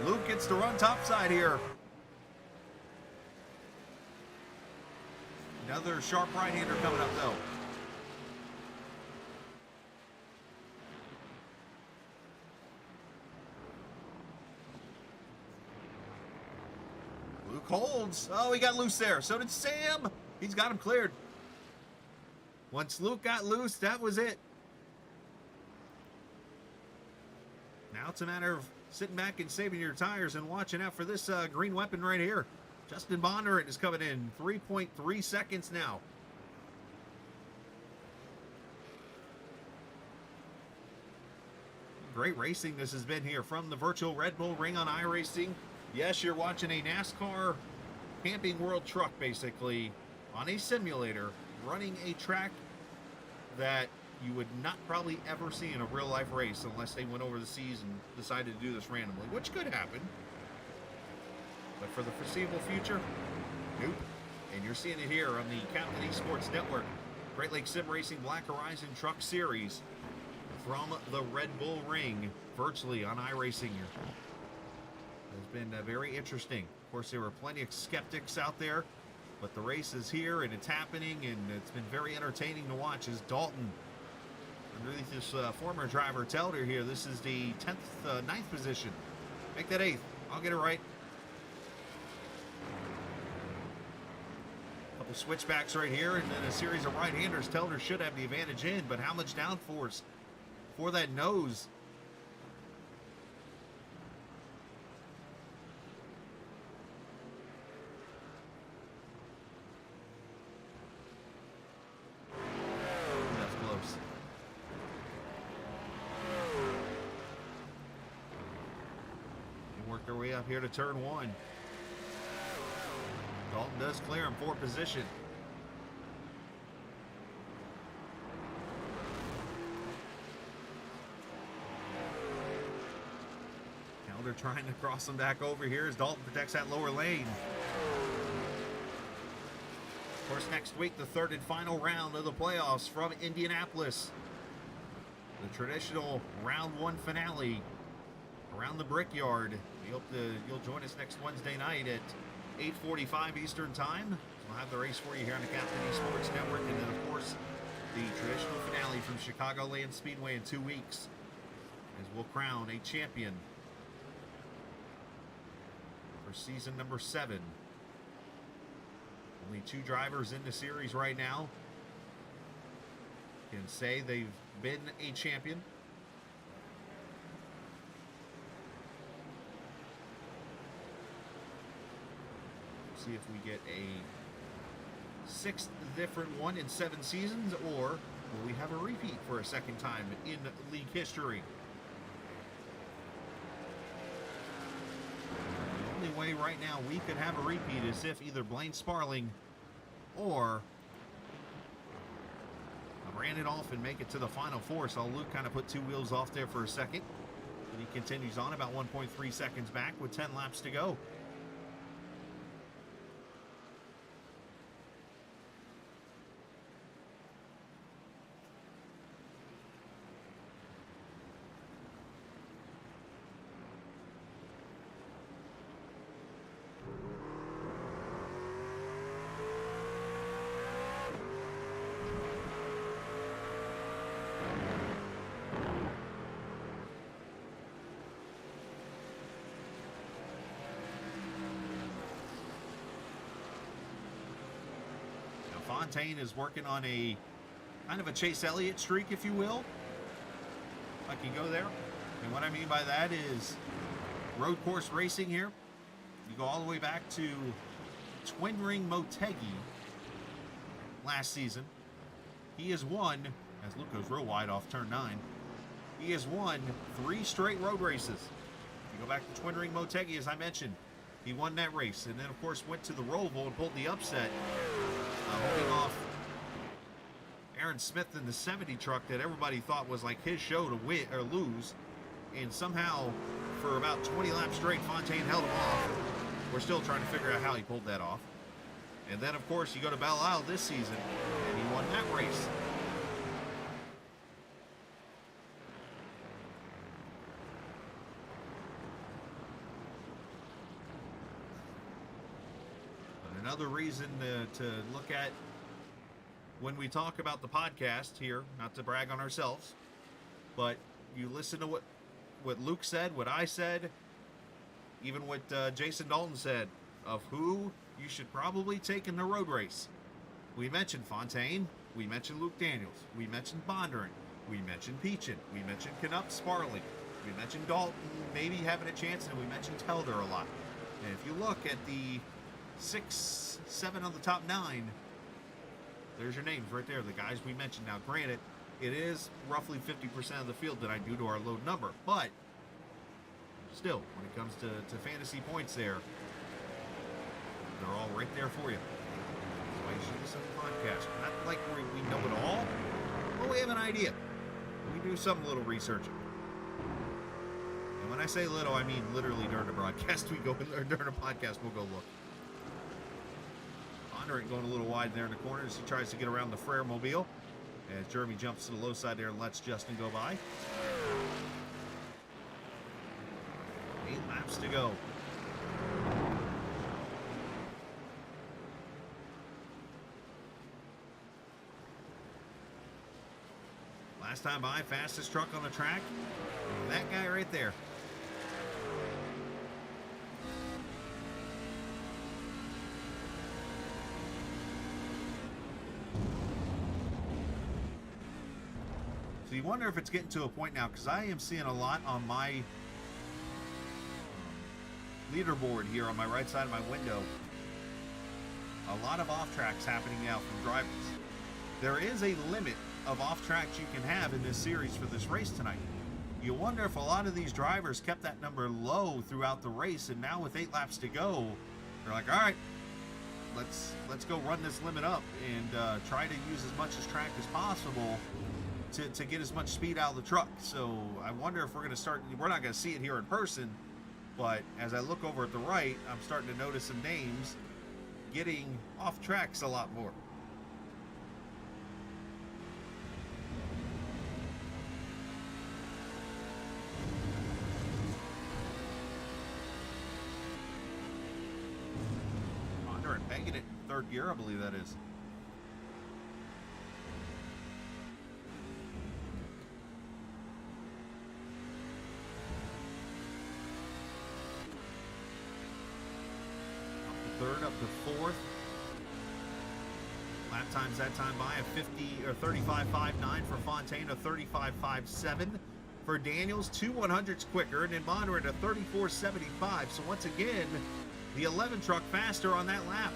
S2: Luke gets to run topside here. Another sharp right-hander coming up, though. Colds. Oh, he got loose there. So did Sam. He's got him cleared. Once Luke got loose, that was it. Now it's a matter of sitting back and saving your tires and watching out for this green weapon right here. Justin Bondurant is coming in 3.3 seconds now. Great racing this has been here from the virtual Red Bull Ring on iRacing. Yes, you're watching a NASCAR Camping World Truck, basically, on a simulator, running a track that you would not probably ever see in a real-life race unless they went over the seas and decided to do this randomly, which could happen. But for the foreseeable future, nope. And you're seeing it here on the Captain Esports Network, Great Lakes Sim Racing Black Horizon Truck Series from the Red Bull Ring, virtually on iRacing here. It's been very interesting. Of course, there were plenty of skeptics out there, but the race is here and it's happening, and it's been very entertaining to watch as Dalton, underneath this former driver Telder here, this is the 9th position. Make that 8th. I'll get it right. Couple switchbacks right here, and then a series of right-handers. Telder should have the advantage in, but how much downforce for that nose? That's close. They work their way up here to turn 1. Dalton does clear him for position. They're trying to cross them back over here as Dalton protects that lower lane. Of course, next week, the third and final round of the playoffs from Indianapolis. The traditional round 1 finale around the Brickyard. We hope you'll join us next Wednesday night at 8:45 Eastern Time. We'll have the race for you here on the Captain Esports Network. And then, of course, the traditional finale from Chicagoland Speedway in 2 weeks, as we'll crown a champion for season number 7. Only 2 drivers in the series right now can say they've been a champion. See if we get a 6th different one in 7 seasons, or will we have a repeat for a second time in league history? The only way right now we could have a repeat is if either Blaine Sparling or Brandon Alphin make it to the Final Four. So Luke kind of put 2 wheels off there for a second. And he continues on about 1.3 seconds back with 10 laps to go. Fontaine is working on a kind of a Chase Elliott streak, if you will. I can go there. And what I mean by that is road course racing here. You go all the way back to Twin Ring Motegi last season. He has won, as Luke goes real wide off turn 9, he has won 3 straight road races. You go back to Twin Ring Motegi, as I mentioned, he won that race. And then, of course, went to the Roval and pulled the upset, holding off Aaron Smith in the 70 truck that everybody thought was like his show to win or lose. And somehow, for about 20 laps straight, Fontaine held him off. We're still trying to figure out how he pulled that off. And then, of course, you go to Belle Isle this season, and he won that race. But another reason to look at when we talk about the podcast here, not to brag on ourselves, but you listen to what Luke said, what I said, even what Jason Dalton said of who you should probably take in the road race. We mentioned Fontaine. We mentioned Luke Daniels. We mentioned Bondurant. We mentioned Peachin. We mentioned Knupp Sparling. We mentioned Dalton maybe having a chance, and we mentioned Helder a lot. And if you look at the 6, 7 on the top 9, there's your names right there, the guys we mentioned. Now, granted, it is roughly 50% of the field that I do to our load number, but still, when it comes to fantasy points there, they're all right there for you. That's why you should listen to the podcast. Not like we know it all, but we have an idea. We do some little researching. And when I say little, I mean literally during the broadcast. We go in there during the podcast, we'll go look. Bondurant going a little wide there in the corner as he tries to get around the Frere mobile. As Jeremy jumps to the low side there and lets Justin go by. 8 laps to go. Last time by, fastest truck on the track. That guy right there. So you wonder if it's getting to a point now, because I am seeing a lot on my leaderboard here on my right side of my window. A lot of off tracks happening now from drivers. There is a limit of off tracks you can have in this series for this race tonight. You wonder if a lot of these drivers kept that number low throughout the race, and now with 8 laps to go, they're like, all right, let's go run this limit up and try to use as much as track as possible to get as much speed out of the truck. So I wonder if we're going to start, we're not going to see it here in person, but as I look over at the right, I'm starting to notice some names getting off tracks a lot more. Bondurant pegging it in 3rd gear, I believe that is. Third up to 4th. Lap times that time by a 35.59 for Fontaine, a 35.57 for Daniels, 2 100s quicker, and then Bondurant a 34.75. So once again, the 11 truck faster on that lap.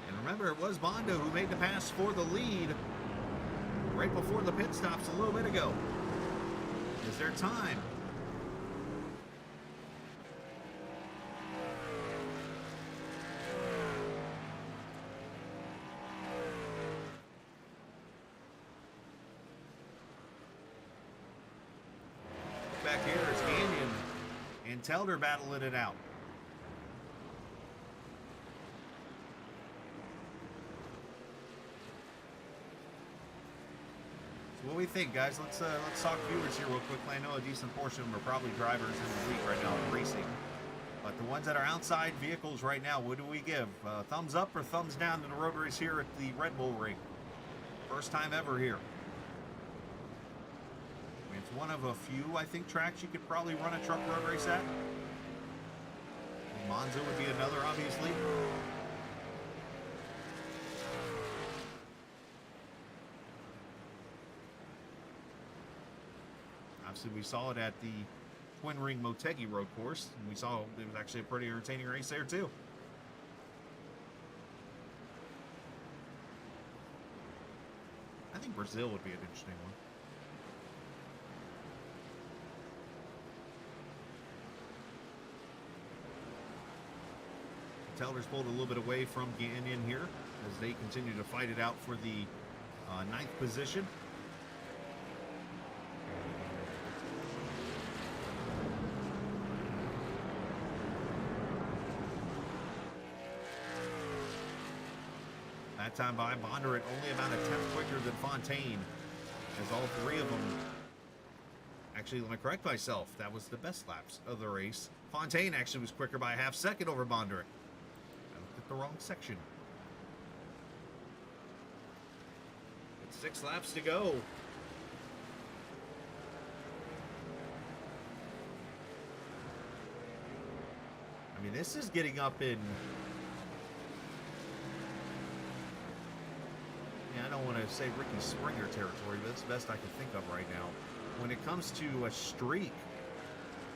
S2: And remember, it was Bondo who made the pass for the lead right before the pit stops a little bit ago. Is there time? Back here is Canyon and Telder battling it out. So what do we think, guys? Let's talk viewers here real quickly. I know a decent portion of them are probably drivers in the league right now racing, but the ones that are outside vehicles right now, what do we give? Thumbs up or thumbs down to the road race here at the Red Bull Ring? First time ever here. It's one of a few, I think, tracks you could probably run a truck road race at. Monza would be another, obviously. Obviously, we saw it at the Twin Ring Motegi Road Course, and we saw it was actually a pretty entertaining race there, too. I think Brazil would be an interesting one. Teller's pulled a little bit away from Gagnon here as they continue to fight it out for the 9th position. That time by Bondurant only about a 10th quicker than Fontaine, as all 3 of them. Actually, let me correct myself. That was the best laps of the race. Fontaine actually was quicker by a half second over Bondurant. The wrong section. It's 6 laps to go. mean, this is getting up in... Yeah, I don't want to say Ricky Springer territory, but it's the best I can think of right now. When it comes to a streak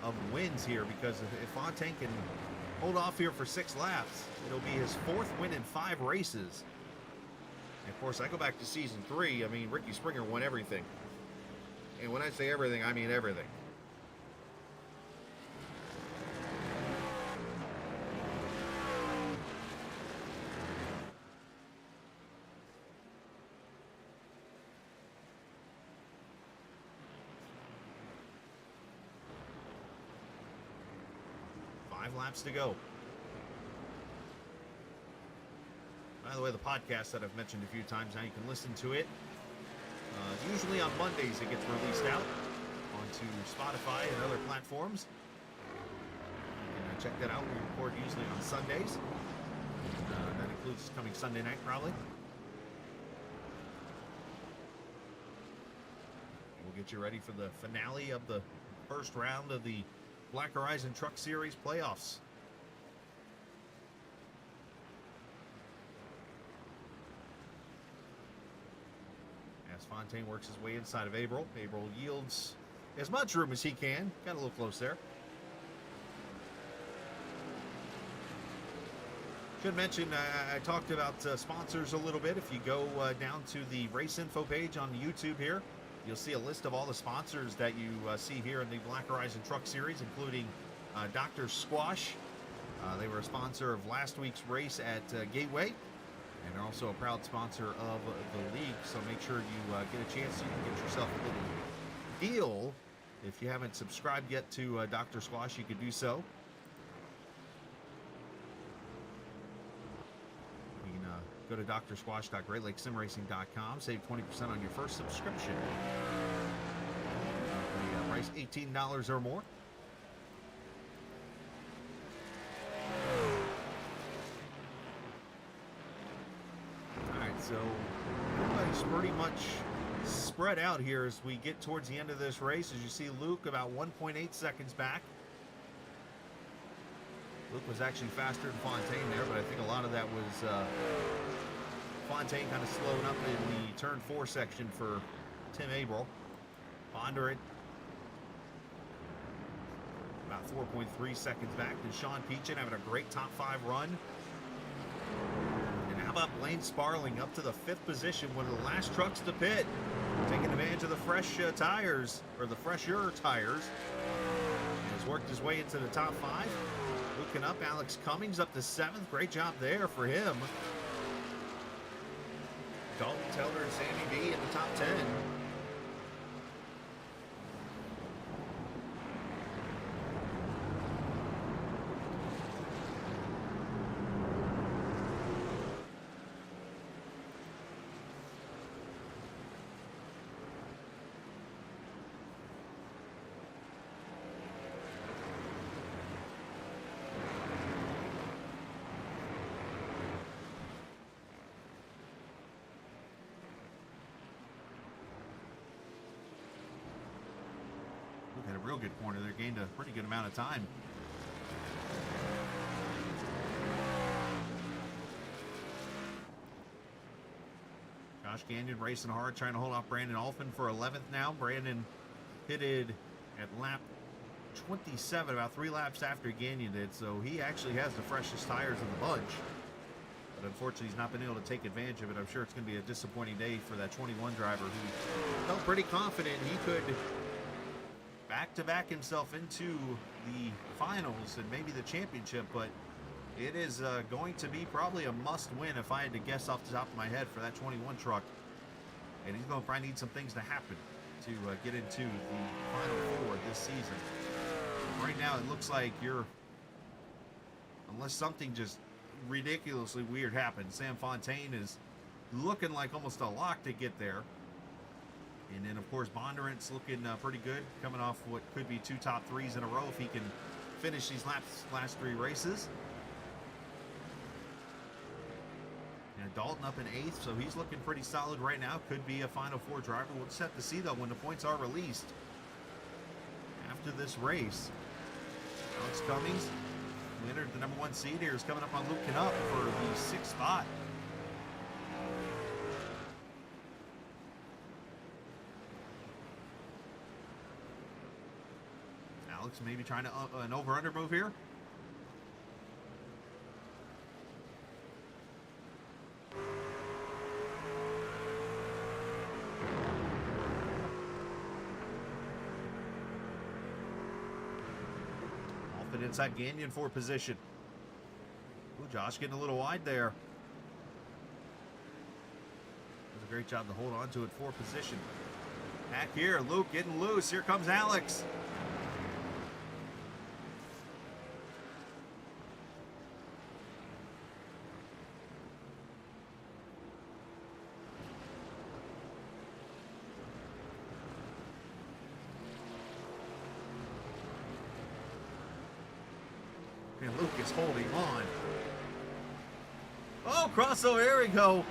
S2: of wins here, because if Fontaine can hold off here for 6 laps, it'll be his 4th win in 5 races. And of course, I go back to season 3. I mean, Ricky Springer won everything. And when I say everything, I mean everything. Laps to go. By the way, the podcast that I've mentioned a few times now, you can listen to it. Usually on Mondays it gets released out onto Spotify and other platforms. You can check that out. We record usually on Sundays. That includes coming Sunday night probably. We'll get you ready for the finale of the first round of the Black Horizon Truck Series playoffs. As Fontaine works his way inside of Averill, Averill yields as much room as he can. Got a little close there. Should mention, I talked about sponsors a little bit. If you go down to the race info page on YouTube here, you'll see a list of all the sponsors that you see here in the Black Horizon Truck Series, including Dr.Squatch. They were a sponsor of last week's race at Gateway, and they're also a proud sponsor of the league. So make sure you get a chance, you can get yourself a little deal. If you haven't subscribed yet to Dr.Squatch, you could do so. You can go to drsquatch.greatlakessimracing.com, save 20% on your first subscription. Price $18 or more. Alright, so everybody's pretty much spread out here as we get towards the end of this race. As you see, Luke about 1.8 seconds back. Luke was actually faster than Fontaine there, but I think a lot of that was Fontaine kind of slowing up in the turn 4 section for Tim Averill. Bondurant about 4.3 seconds back. And Sean Peachin having a great top 5 run. And how about Blaine Sparling up to the 5th position, one of the last trucks to pit, taking advantage of the fresh tires, or the fresher tires. And has worked his way into the top 5. Looking up, Alex Cummings up to 7th. Great job there for him. Dalton Teller and Sammy B in the top 10. Had a real good corner there, gained a pretty good amount of time. Josh Gagnon racing hard, trying to hold off Brandon Alphin for 11th now. Brandon pitted at lap 27, about 3 laps after Gagnon did, so he actually has the freshest tires in the bunch. But unfortunately, he's not been able to take advantage of it. I'm sure it's going to be a disappointing day for that 21 driver who felt pretty confident he could back-to-back himself into the finals and maybe the championship, but it is going to be probably a must-win if I had to guess off the top of my head for that 21 truck. And he's going to probably need some things to happen to get into the Final Four this season. Right now, it looks like unless something just ridiculously weird happens, Sam Fontaine is looking like almost a lock to get there. And then, of course, Bondurant's looking pretty good, coming off what could be 2 top 3s in a row if he can finish these last 3 races. And Dalton up in 8th, so he's looking pretty solid right now. Could be a Final Four driver. We'll just have to see, though, when the points are released after this race. Alex Cummings winner, the number 1 seed here, is coming up on Luke Knupp for the 6th spot. Alex maybe trying to an over-under move here. Off and inside Gagnon for position. Ooh, Josh getting a little wide there. Does a great job to hold on to it for position. Back here, Luke getting loose. Here comes Alex. And Luke is holding on. Oh, crossover, here we go.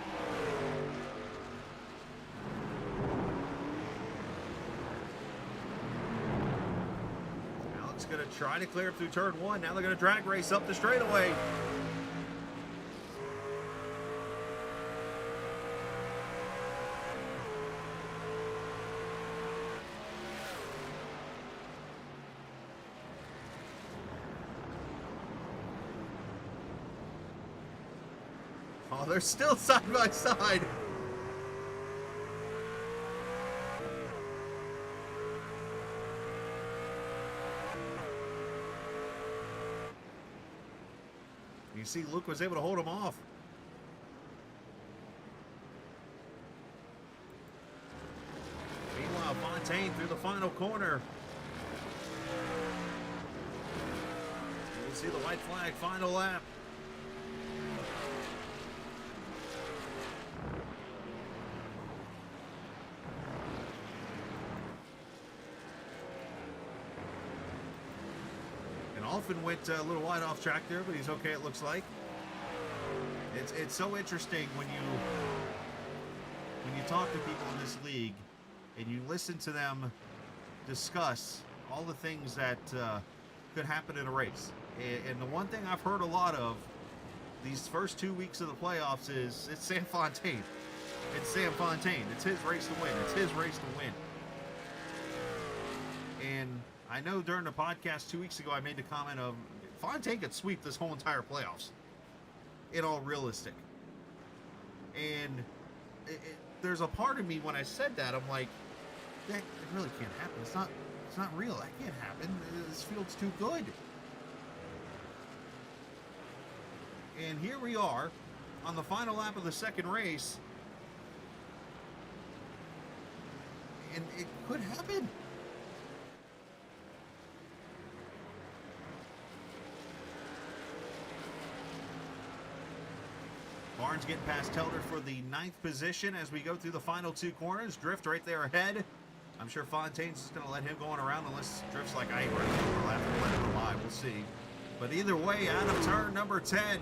S2: Alex gonna try to clear through turn 1. Now they're gonna drag race up the straightaway. Oh, they're still side by side. You see, Luke was able to hold him off. Meanwhile, Fontaine through the final corner. We'll see the white flag, final lap. Alphen went a little wide off track there, but he's okay, it looks like. It's so interesting when you talk to people in this league and you listen to them discuss all the things that could happen in a race. And the one thing I've heard a lot of these first 2 weeks of the playoffs is it's Sam Fontaine. It's Sam Fontaine. It's his race to win. It's his race to win. And I know during the podcast 2 weeks ago I made the comment of Fontaine could sweep this whole entire playoffs. In all realistic. And there's a part of me when I said that, I'm like, that it really can't happen. It's not real. That can't happen. This field's too good. And here we are on the final lap of the second race. And it could happen. Barnes getting past Telder for the 9th position as we go through the final 2 corners. Drift right there ahead. I'm sure Fontaine's just going to let him go on around unless Drift's like, I ain't ready to overlap and let him lie. We'll see. But either way, out of turn number 10,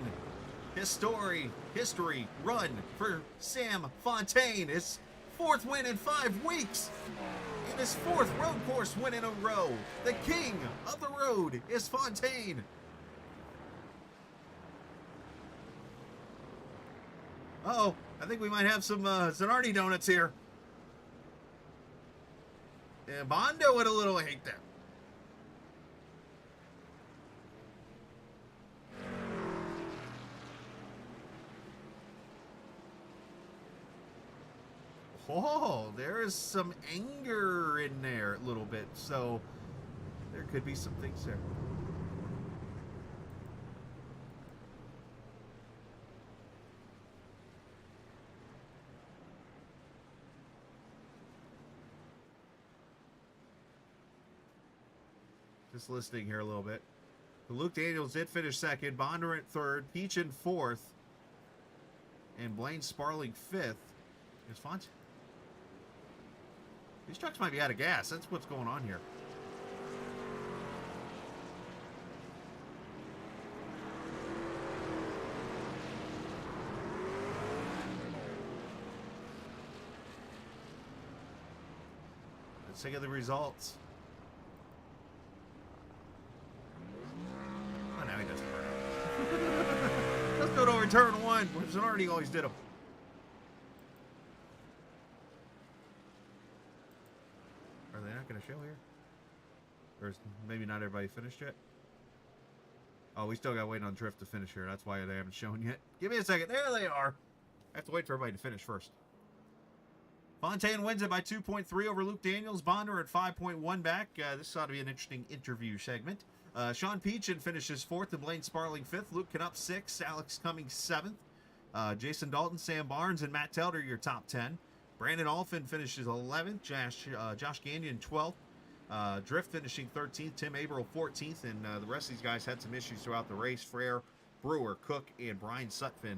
S2: history run for Sam Fontaine. His 4th win in 5 weeks. And his 4th road course win in a row. The king of the road is Fontaine. Uh-oh, I think we might have some Zanardi donuts here. Yeah, Bondo would a little hate that. Oh, there is some anger in there a little bit, so there could be some things there. Just listening here a little bit. But Luke Daniels did finish 2nd. Bondurant 3rd. Peachin 4th. And Blaine Sparling 5th. Is Font? These trucks might be out of gas. That's what's going on here. Let's take the results. Oh, now he doesn't burn turn one. Zanardi always did them. Are they not going to show here? Or is maybe not everybody finished yet? Oh, we still got to wait on Drift to finish here. That's why they haven't shown yet. Give me a second. There they are. I have to wait for everybody to finish first. Fontaine wins it by 2.3 over Luke Daniels. Bonder at 5.1 back. This ought to be an interesting interview segment. Sean Peachin finishes 4th and Blaine Sparling 5th. Luke Knupp 6th. Alex Cummings 7th. Jason Dalton, Sam Barnes, and Matt Telder your top 10. Brandon Alfin finishes 11th. Josh Gagnon 12th. Drift finishing 13th. Tim Averill 14th. And the rest of these guys had some issues throughout the race. Frere, Brewer, Cook, and Brian Sutphin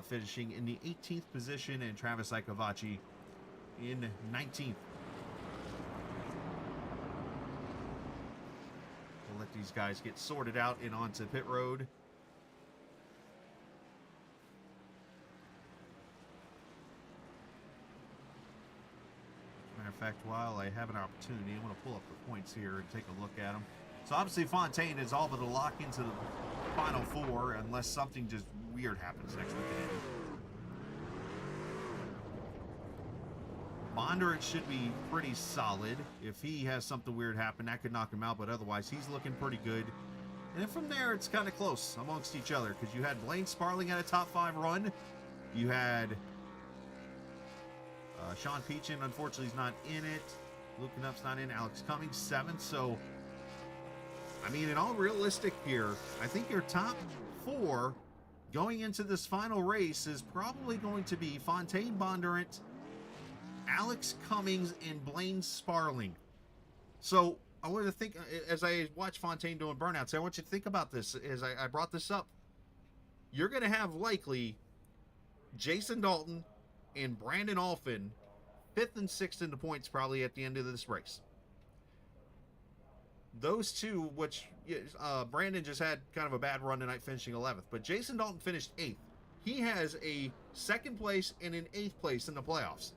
S2: finishing in the 18th position. And Travis Iacovacci in 19th. We'll let these guys get sorted out and onto pit road. Matter of fact, while I have an opportunity, I'm going to pull up the points here and take a look at them. So obviously Fontaine is all but a lock into the final 4 unless something just weird happens next weekend. Bondurant should be pretty solid. If he has something weird happen, that could knock him out, but otherwise he's looking pretty good. And then from there, it's kind of close amongst each other because you had Blaine Sparling at a top 5 run. You had Sean Peachin, unfortunately, is not in it. Luke Knupp's not in. Alex Cummings, 7th. So, I mean, in all realistic here, I think your top 4 going into this final race is probably going to be Fontaine Bondurant, Alex Cummings, and Blaine Sparling. So I want to think, as I watch Fontaine doing burnouts, I want you to think about this as I brought this up. You're going to have likely Jason Dalton and Brandon Alfin 5th and 6th in the points probably at the end of this race. Those two, which Brandon just had kind of a bad run tonight finishing 11th, but Jason Dalton finished 8th. He has a 2nd place and an 8th place in the playoffs.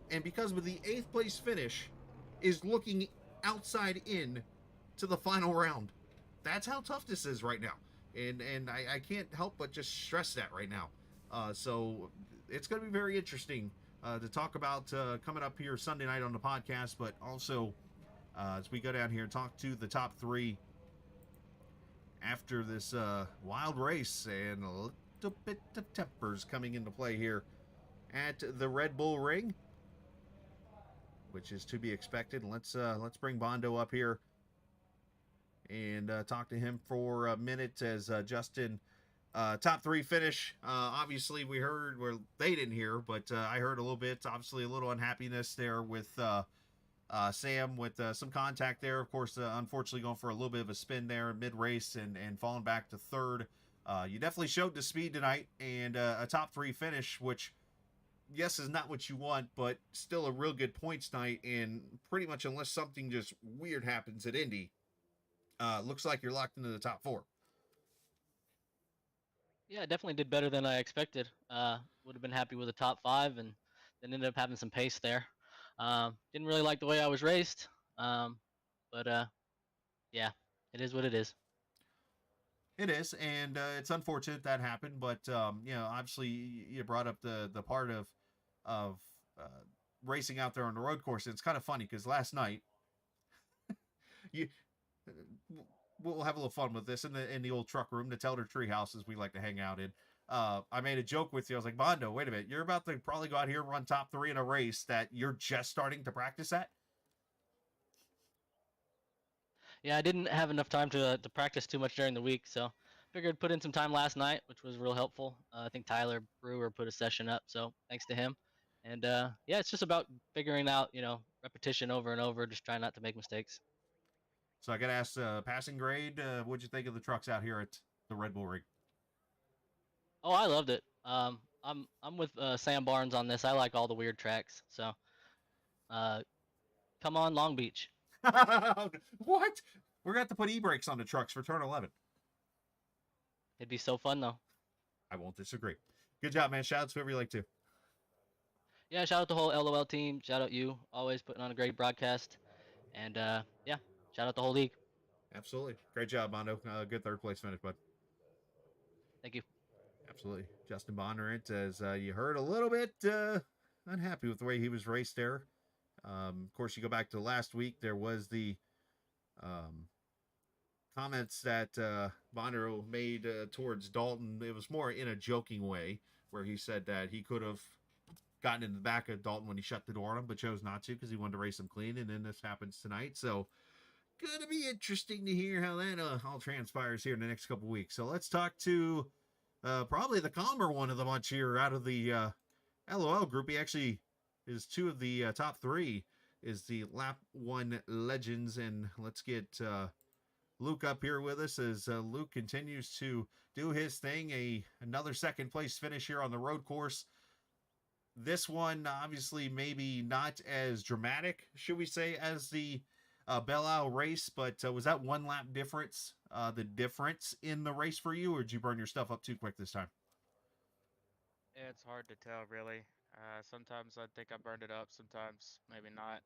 S2: And because of the 8th place finish, is looking outside in to the final round. That's how tough this is right now. And I can't help but just stress that right now. So it's going to be very interesting to talk about coming up here Sunday night on the podcast, but also as we go down here and talk to the top 3 after this wild race and a little bit of tempers coming into play here at the Red Bull Ring, which is to be expected. Let's bring Bondo up here and talk to him for a minute as Justin top 3 finish. Obviously, we heard, well, they didn't hear, but I heard a little bit. Obviously, a little unhappiness there with Sam with some contact there. Of course, unfortunately, going for a little bit of a spin there mid-race and falling back to 3rd. You definitely showed the speed tonight and a top 3 finish, which yes, is not what you want, but still a real good points night. And pretty much unless something just weird happens at Indy, looks like you're locked into the top 4.
S5: Yeah, definitely did better than I expected. Would have been happy with a top 5, and then ended up having some pace there. Didn't really like the way I was raced, but yeah, it is what it is.
S2: It is, and it's unfortunate that happened, but you know, obviously you brought up the part of racing out there on the road course. It's kind of funny because last night we'll have a little fun with this in the old truck room, the Telder Tree House, as we like to hang out in. I made a joke with you. I was like, Bondo, wait a minute, you're about to probably go out here and run top 3 in a race that you're just starting to practice at.
S5: Yeah, I didn't have enough time to practice too much during the week, so figured put in some time last night, which was real helpful. I think Tyler Brewer put a session up, so thanks to him. And yeah, it's just about figuring out, repetition over and over, just trying not to make mistakes.
S2: So I got to ask, passing grade, what'd you think of the trucks out here at the Red Bull Ring?
S5: Oh, I loved it. I'm with Sam Barnes on this. I like all the weird tracks, so come on, Long Beach.
S2: What? We're going to have to put e-brakes on the trucks for turn 11.
S5: It'd be so fun, though.
S2: I won't disagree. Good job, man. Shout out to whoever you like to.
S5: Yeah, shout out the whole LOL team. Shout out you. Always putting on a great broadcast. And, yeah, shout out the whole league.
S2: Absolutely. Great job, Mondo. Good 3rd place finish, bud.
S5: Thank you.
S2: Absolutely. Justin Bondurant, as you heard, a little bit unhappy with the way he was raced there. Of course, you go back to last week, there was the um, comments that Bondurant made towards Dalton. It was more in a joking way, where he said that he could have gotten in the back of Dalton when he shut the door on him, but chose not to because he wanted to race him clean. And then this happens tonight. So, gonna be interesting to hear how that all transpires here in the next couple weeks. So let's talk to probably the calmer one of the bunch here out of the LOL group. He actually is two of the top three. Is the Lap 1 Legends, and let's get Luke up here with us as Luke continues to do his thing. Another second place finish here on the road course. This one, obviously, maybe not as dramatic, should we say, as the Belle Isle race, but was that one lap difference the difference in the race for you, or did you burn your stuff up too quick this time?
S6: It's hard to tell, really. Sometimes I think I burned it up, sometimes maybe not.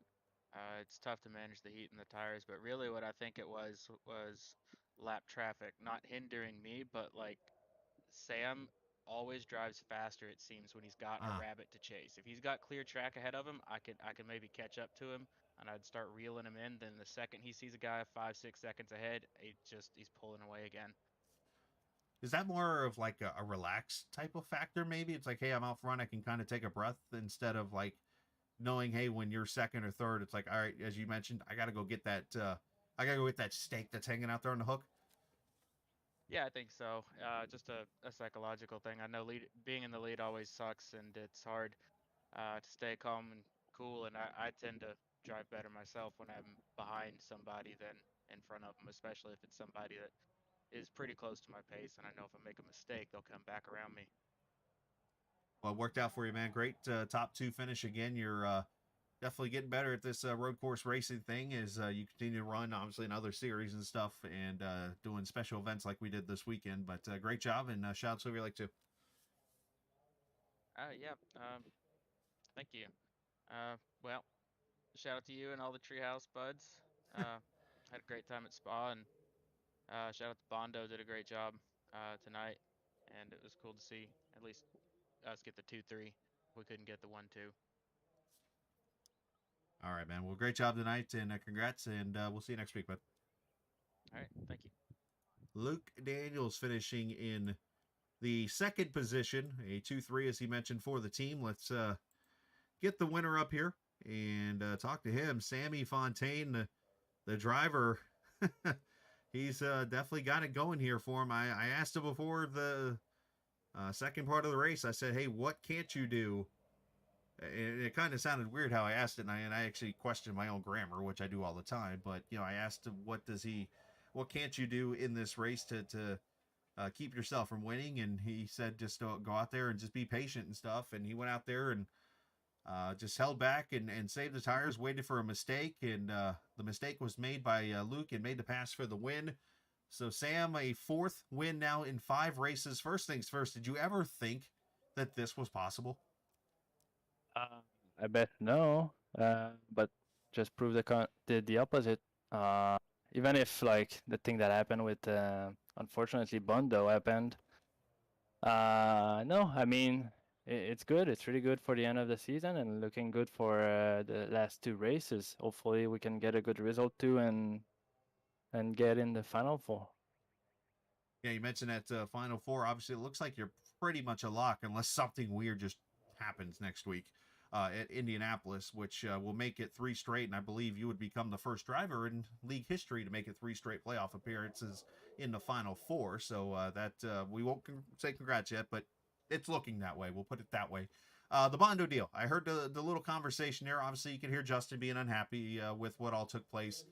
S6: It's tough to manage the heat in the tires, but really what I think it was lap traffic, not hindering me, but like Sam always drives faster, it seems, when he's got a rabbit to chase. If he's got clear track ahead of him, I can maybe catch up to him and I'd start reeling him in. Then the second he sees a guy 5-6 seconds ahead, he's pulling away again.
S2: Is that more of like a relaxed type of factor? Maybe it's like, hey, I'm out front, I can kind of take a breath, instead of like knowing, hey, when you're second or third, it's like, all right, as you mentioned, I gotta go get that steak that's hanging out there on the hook.
S6: Yeah, I think so. Just a psychological thing. I know being in the lead always sucks, and it's hard to stay calm and cool. And I tend to drive better myself when I'm behind somebody than in front of them, especially if it's somebody that is pretty close to my pace. And I know if I make a mistake, they'll come back around me.
S2: Well, it worked out for you, man. Great top two finish again. You're definitely getting better at this road course racing thing as you continue to run, obviously, in other series and stuff, and doing special events like we did this weekend. But great job, and shout out to whoever you like to.
S6: Yeah. Thank you. Well, shout out to you and all the Treehouse buds. Had a great time at Spa, and shout out to Bondo, did a great job tonight, and it was cool to see at least us get the 2-3. We couldn't get the 1-2.
S2: All right, man. Well, great job tonight, and congrats, and we'll see you next week, bud.
S6: All right, thank you.
S2: Luke Daniels finishing in the second position, a 2-3, as he mentioned, for the team. Let's get the winner up here and talk to him. Sammy Fontaine, the driver. He's definitely got it going here for him. I asked him before the second part of the race. I said, hey, what can't you do? And it kind of sounded weird how I asked it, and I actually questioned my own grammar, which I do all the time. But, I asked him, what can't you do in this race to keep yourself from winning? And he said, just go out there and just be patient and stuff. And he went out there and just held back and saved the tires, waited for a mistake. And the mistake was made by Luke and made the pass for the win. So Sam, a fourth win now in 5 races. First things first, did you ever think that this was possible?
S4: I bet no, but just prove the opposite. Even if like the thing that happened with unfortunately Bondo happened. No, I mean it's good. It's really good for the end of the season and looking good for the last 2 races. Hopefully we can get a good result too and get in the final 4.
S2: Yeah, you mentioned that final 4. Obviously, it looks like you're pretty much a lock unless something weird just happens next week at Indianapolis, which will make it 3 straight. And I believe you would become the first driver in league history to make it 3 straight playoff appearances in the final 4. So that we won't say congrats yet, but it's looking that way. We'll put it that way. The Bondo deal. I heard the little conversation there. Obviously, you can hear Justin being unhappy with what all took place.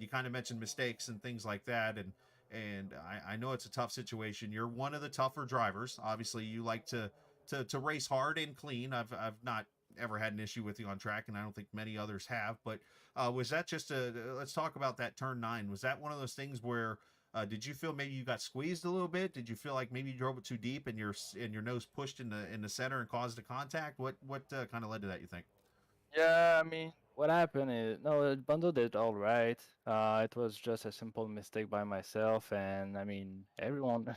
S2: You kind of mentioned mistakes and things like that, and I know it's a tough situation. You're one of the tougher drivers. Obviously, you like to race hard and clean. I've not ever had an issue with you on track, and I don't think many others have. But was that just let's talk about that turn 9. Was that one of those things where did you feel maybe you got squeezed a little bit? Did you feel like maybe you drove it too deep and your nose pushed in the center and caused a contact? What kind of led to that, you think?
S4: Yeah, I mean, what happened is, no, Bondo did all right. It was just a simple mistake by myself, and I mean, everyone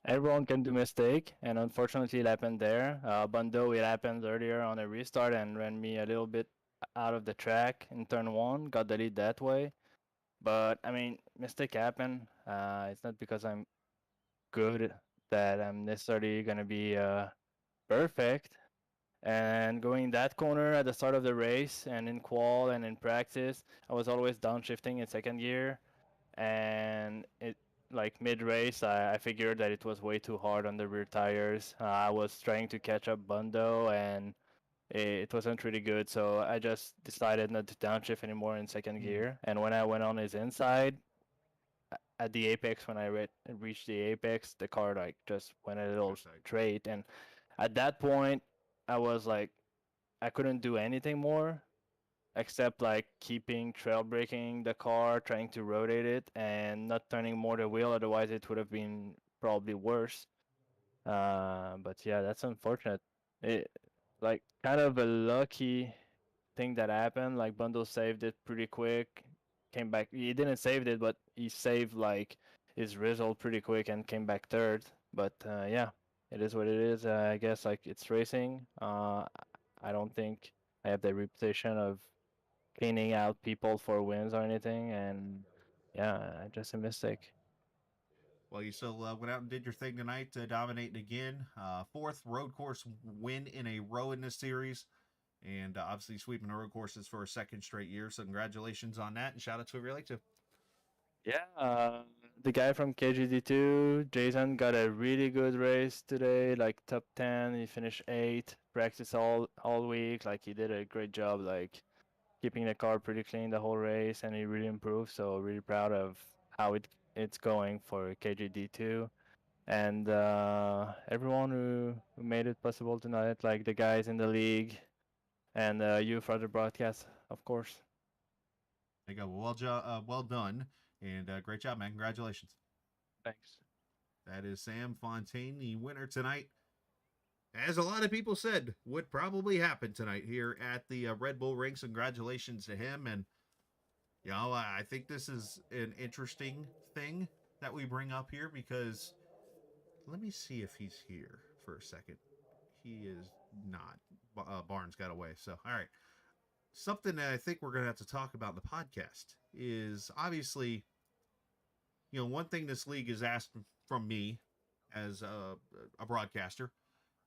S4: everyone can do mistake, and unfortunately it happened there. Bundo, it happened earlier on a restart and ran me a little bit out of the track in turn 1, got the lead that way. But, I mean, mistake happen. It's not because I'm good that I'm necessarily going to be perfect. And going that corner at the start of the race and in qual and in practice, I was always downshifting in second gear. And it like mid-race, I figured that it was way too hard on the rear tires. I was trying to catch up Bundo, and it wasn't really good. So I just decided not to downshift anymore in second gear. And when I went on his inside, at the apex, when I reached the apex, the car like just went a little straight. And at that point, I was like, I couldn't do anything more except like keeping trail braking the car, trying to rotate it, and not turning more the wheel. Otherwise, it would have been probably worse. But yeah, that's unfortunate. It like kind of a lucky thing that happened. Like Bundle saved it pretty quick, came back. He didn't save it, but he saved like his result pretty quick and came back third. But yeah, it is what it is. I guess like it's racing. I don't think I have the reputation of cleaning out people for wins or anything, and yeah, just a mistake.
S2: Well, you still went out and did your thing tonight, dominating again. Fourth road course win in a row in this series, and obviously sweeping the road courses for a second straight year. So congratulations on that, and shout out to whoever you like to.
S4: Yeah, the guy from KGD2, Jason, got a really good race today, like top 10. He finished 8th, practiced all week. Like he did a great job, like keeping the car pretty clean the whole race, and he really improved. So really proud of how it's going for KGD2. And everyone who made it possible tonight, like the guys in the league, and you for the broadcast, of course.
S2: There you go. Well done, and great job, man. Congratulations.
S4: Thanks.
S2: That is Sam Fontaine, the winner tonight. As a lot of people said, would probably happen tonight here at the Red Bull Ring. So congratulations to him. And, you know, I think this is an interesting thing that we bring up here because let me see if he's here for a second. He is not. Barnes got away. So, all right. Something that I think we're going to have to talk about in the podcast is obviously, you know, one thing this league has asked from me as a broadcaster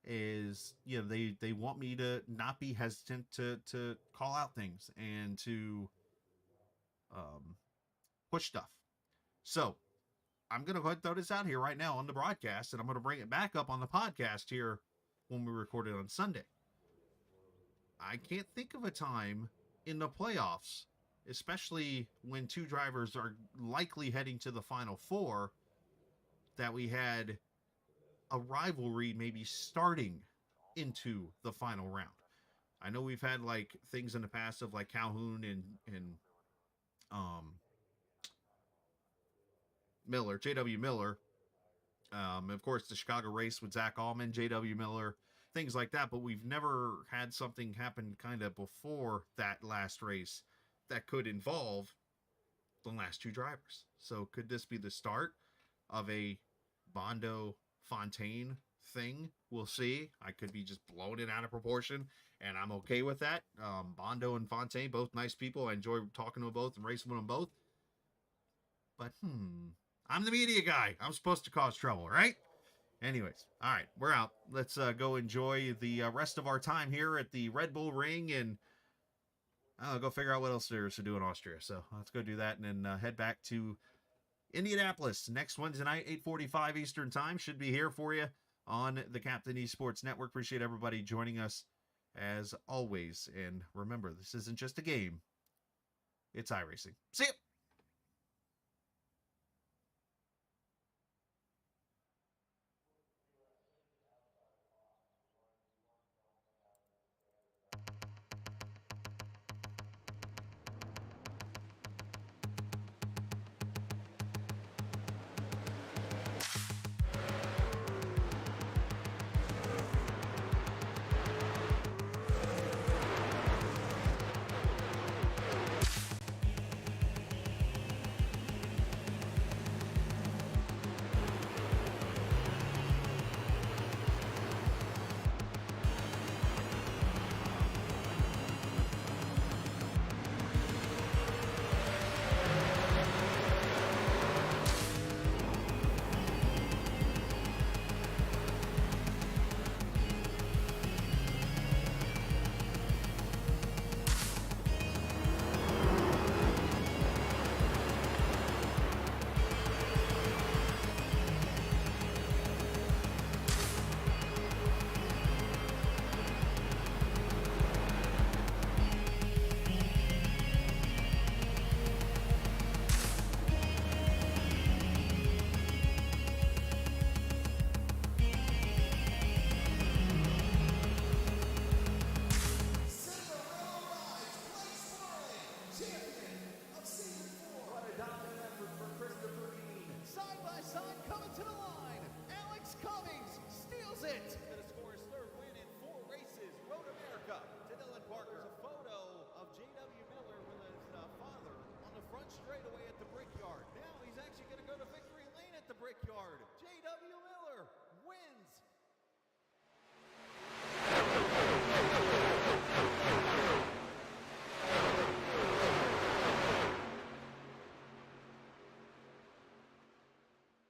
S2: is, you know, they want me to not be hesitant to call out things and to push stuff. So I'm going to go ahead and throw this out here right now on the broadcast, and I'm going to bring it back up on the podcast here when we record it on Sunday. I can't think of a time in the playoffs, especially when two drivers are likely heading to the Final Four, that we had a rivalry maybe starting into the final round. I know we've had like things in the past of like Calhoun and Miller, JW Miller. Of course, the Chicago race with Zach Allman, JW Miller, things like that. But we've never had something happen kind of before that last race that could involve the last two drivers. So could this be the start of a Bondo Fontaine thing? We'll see. I could be just blowing it out of proportion, and I'm okay with that. Bondo and Fontaine, both nice people. I enjoy talking to them both and racing with them both. But I'm the media guy. I'm supposed to cause trouble, right? Anyways, all right, we're out. Let's go enjoy the rest of our time here at the Red Bull Ring, and I'll go figure out what else there is to do in Austria. So let's go do that, and then head back to Indianapolis next Wednesday night, 8:45 Eastern Time. Should be here for you on the Captain Esports Network. Appreciate everybody joining us as always. And remember, this isn't just a game. It's iRacing. See ya!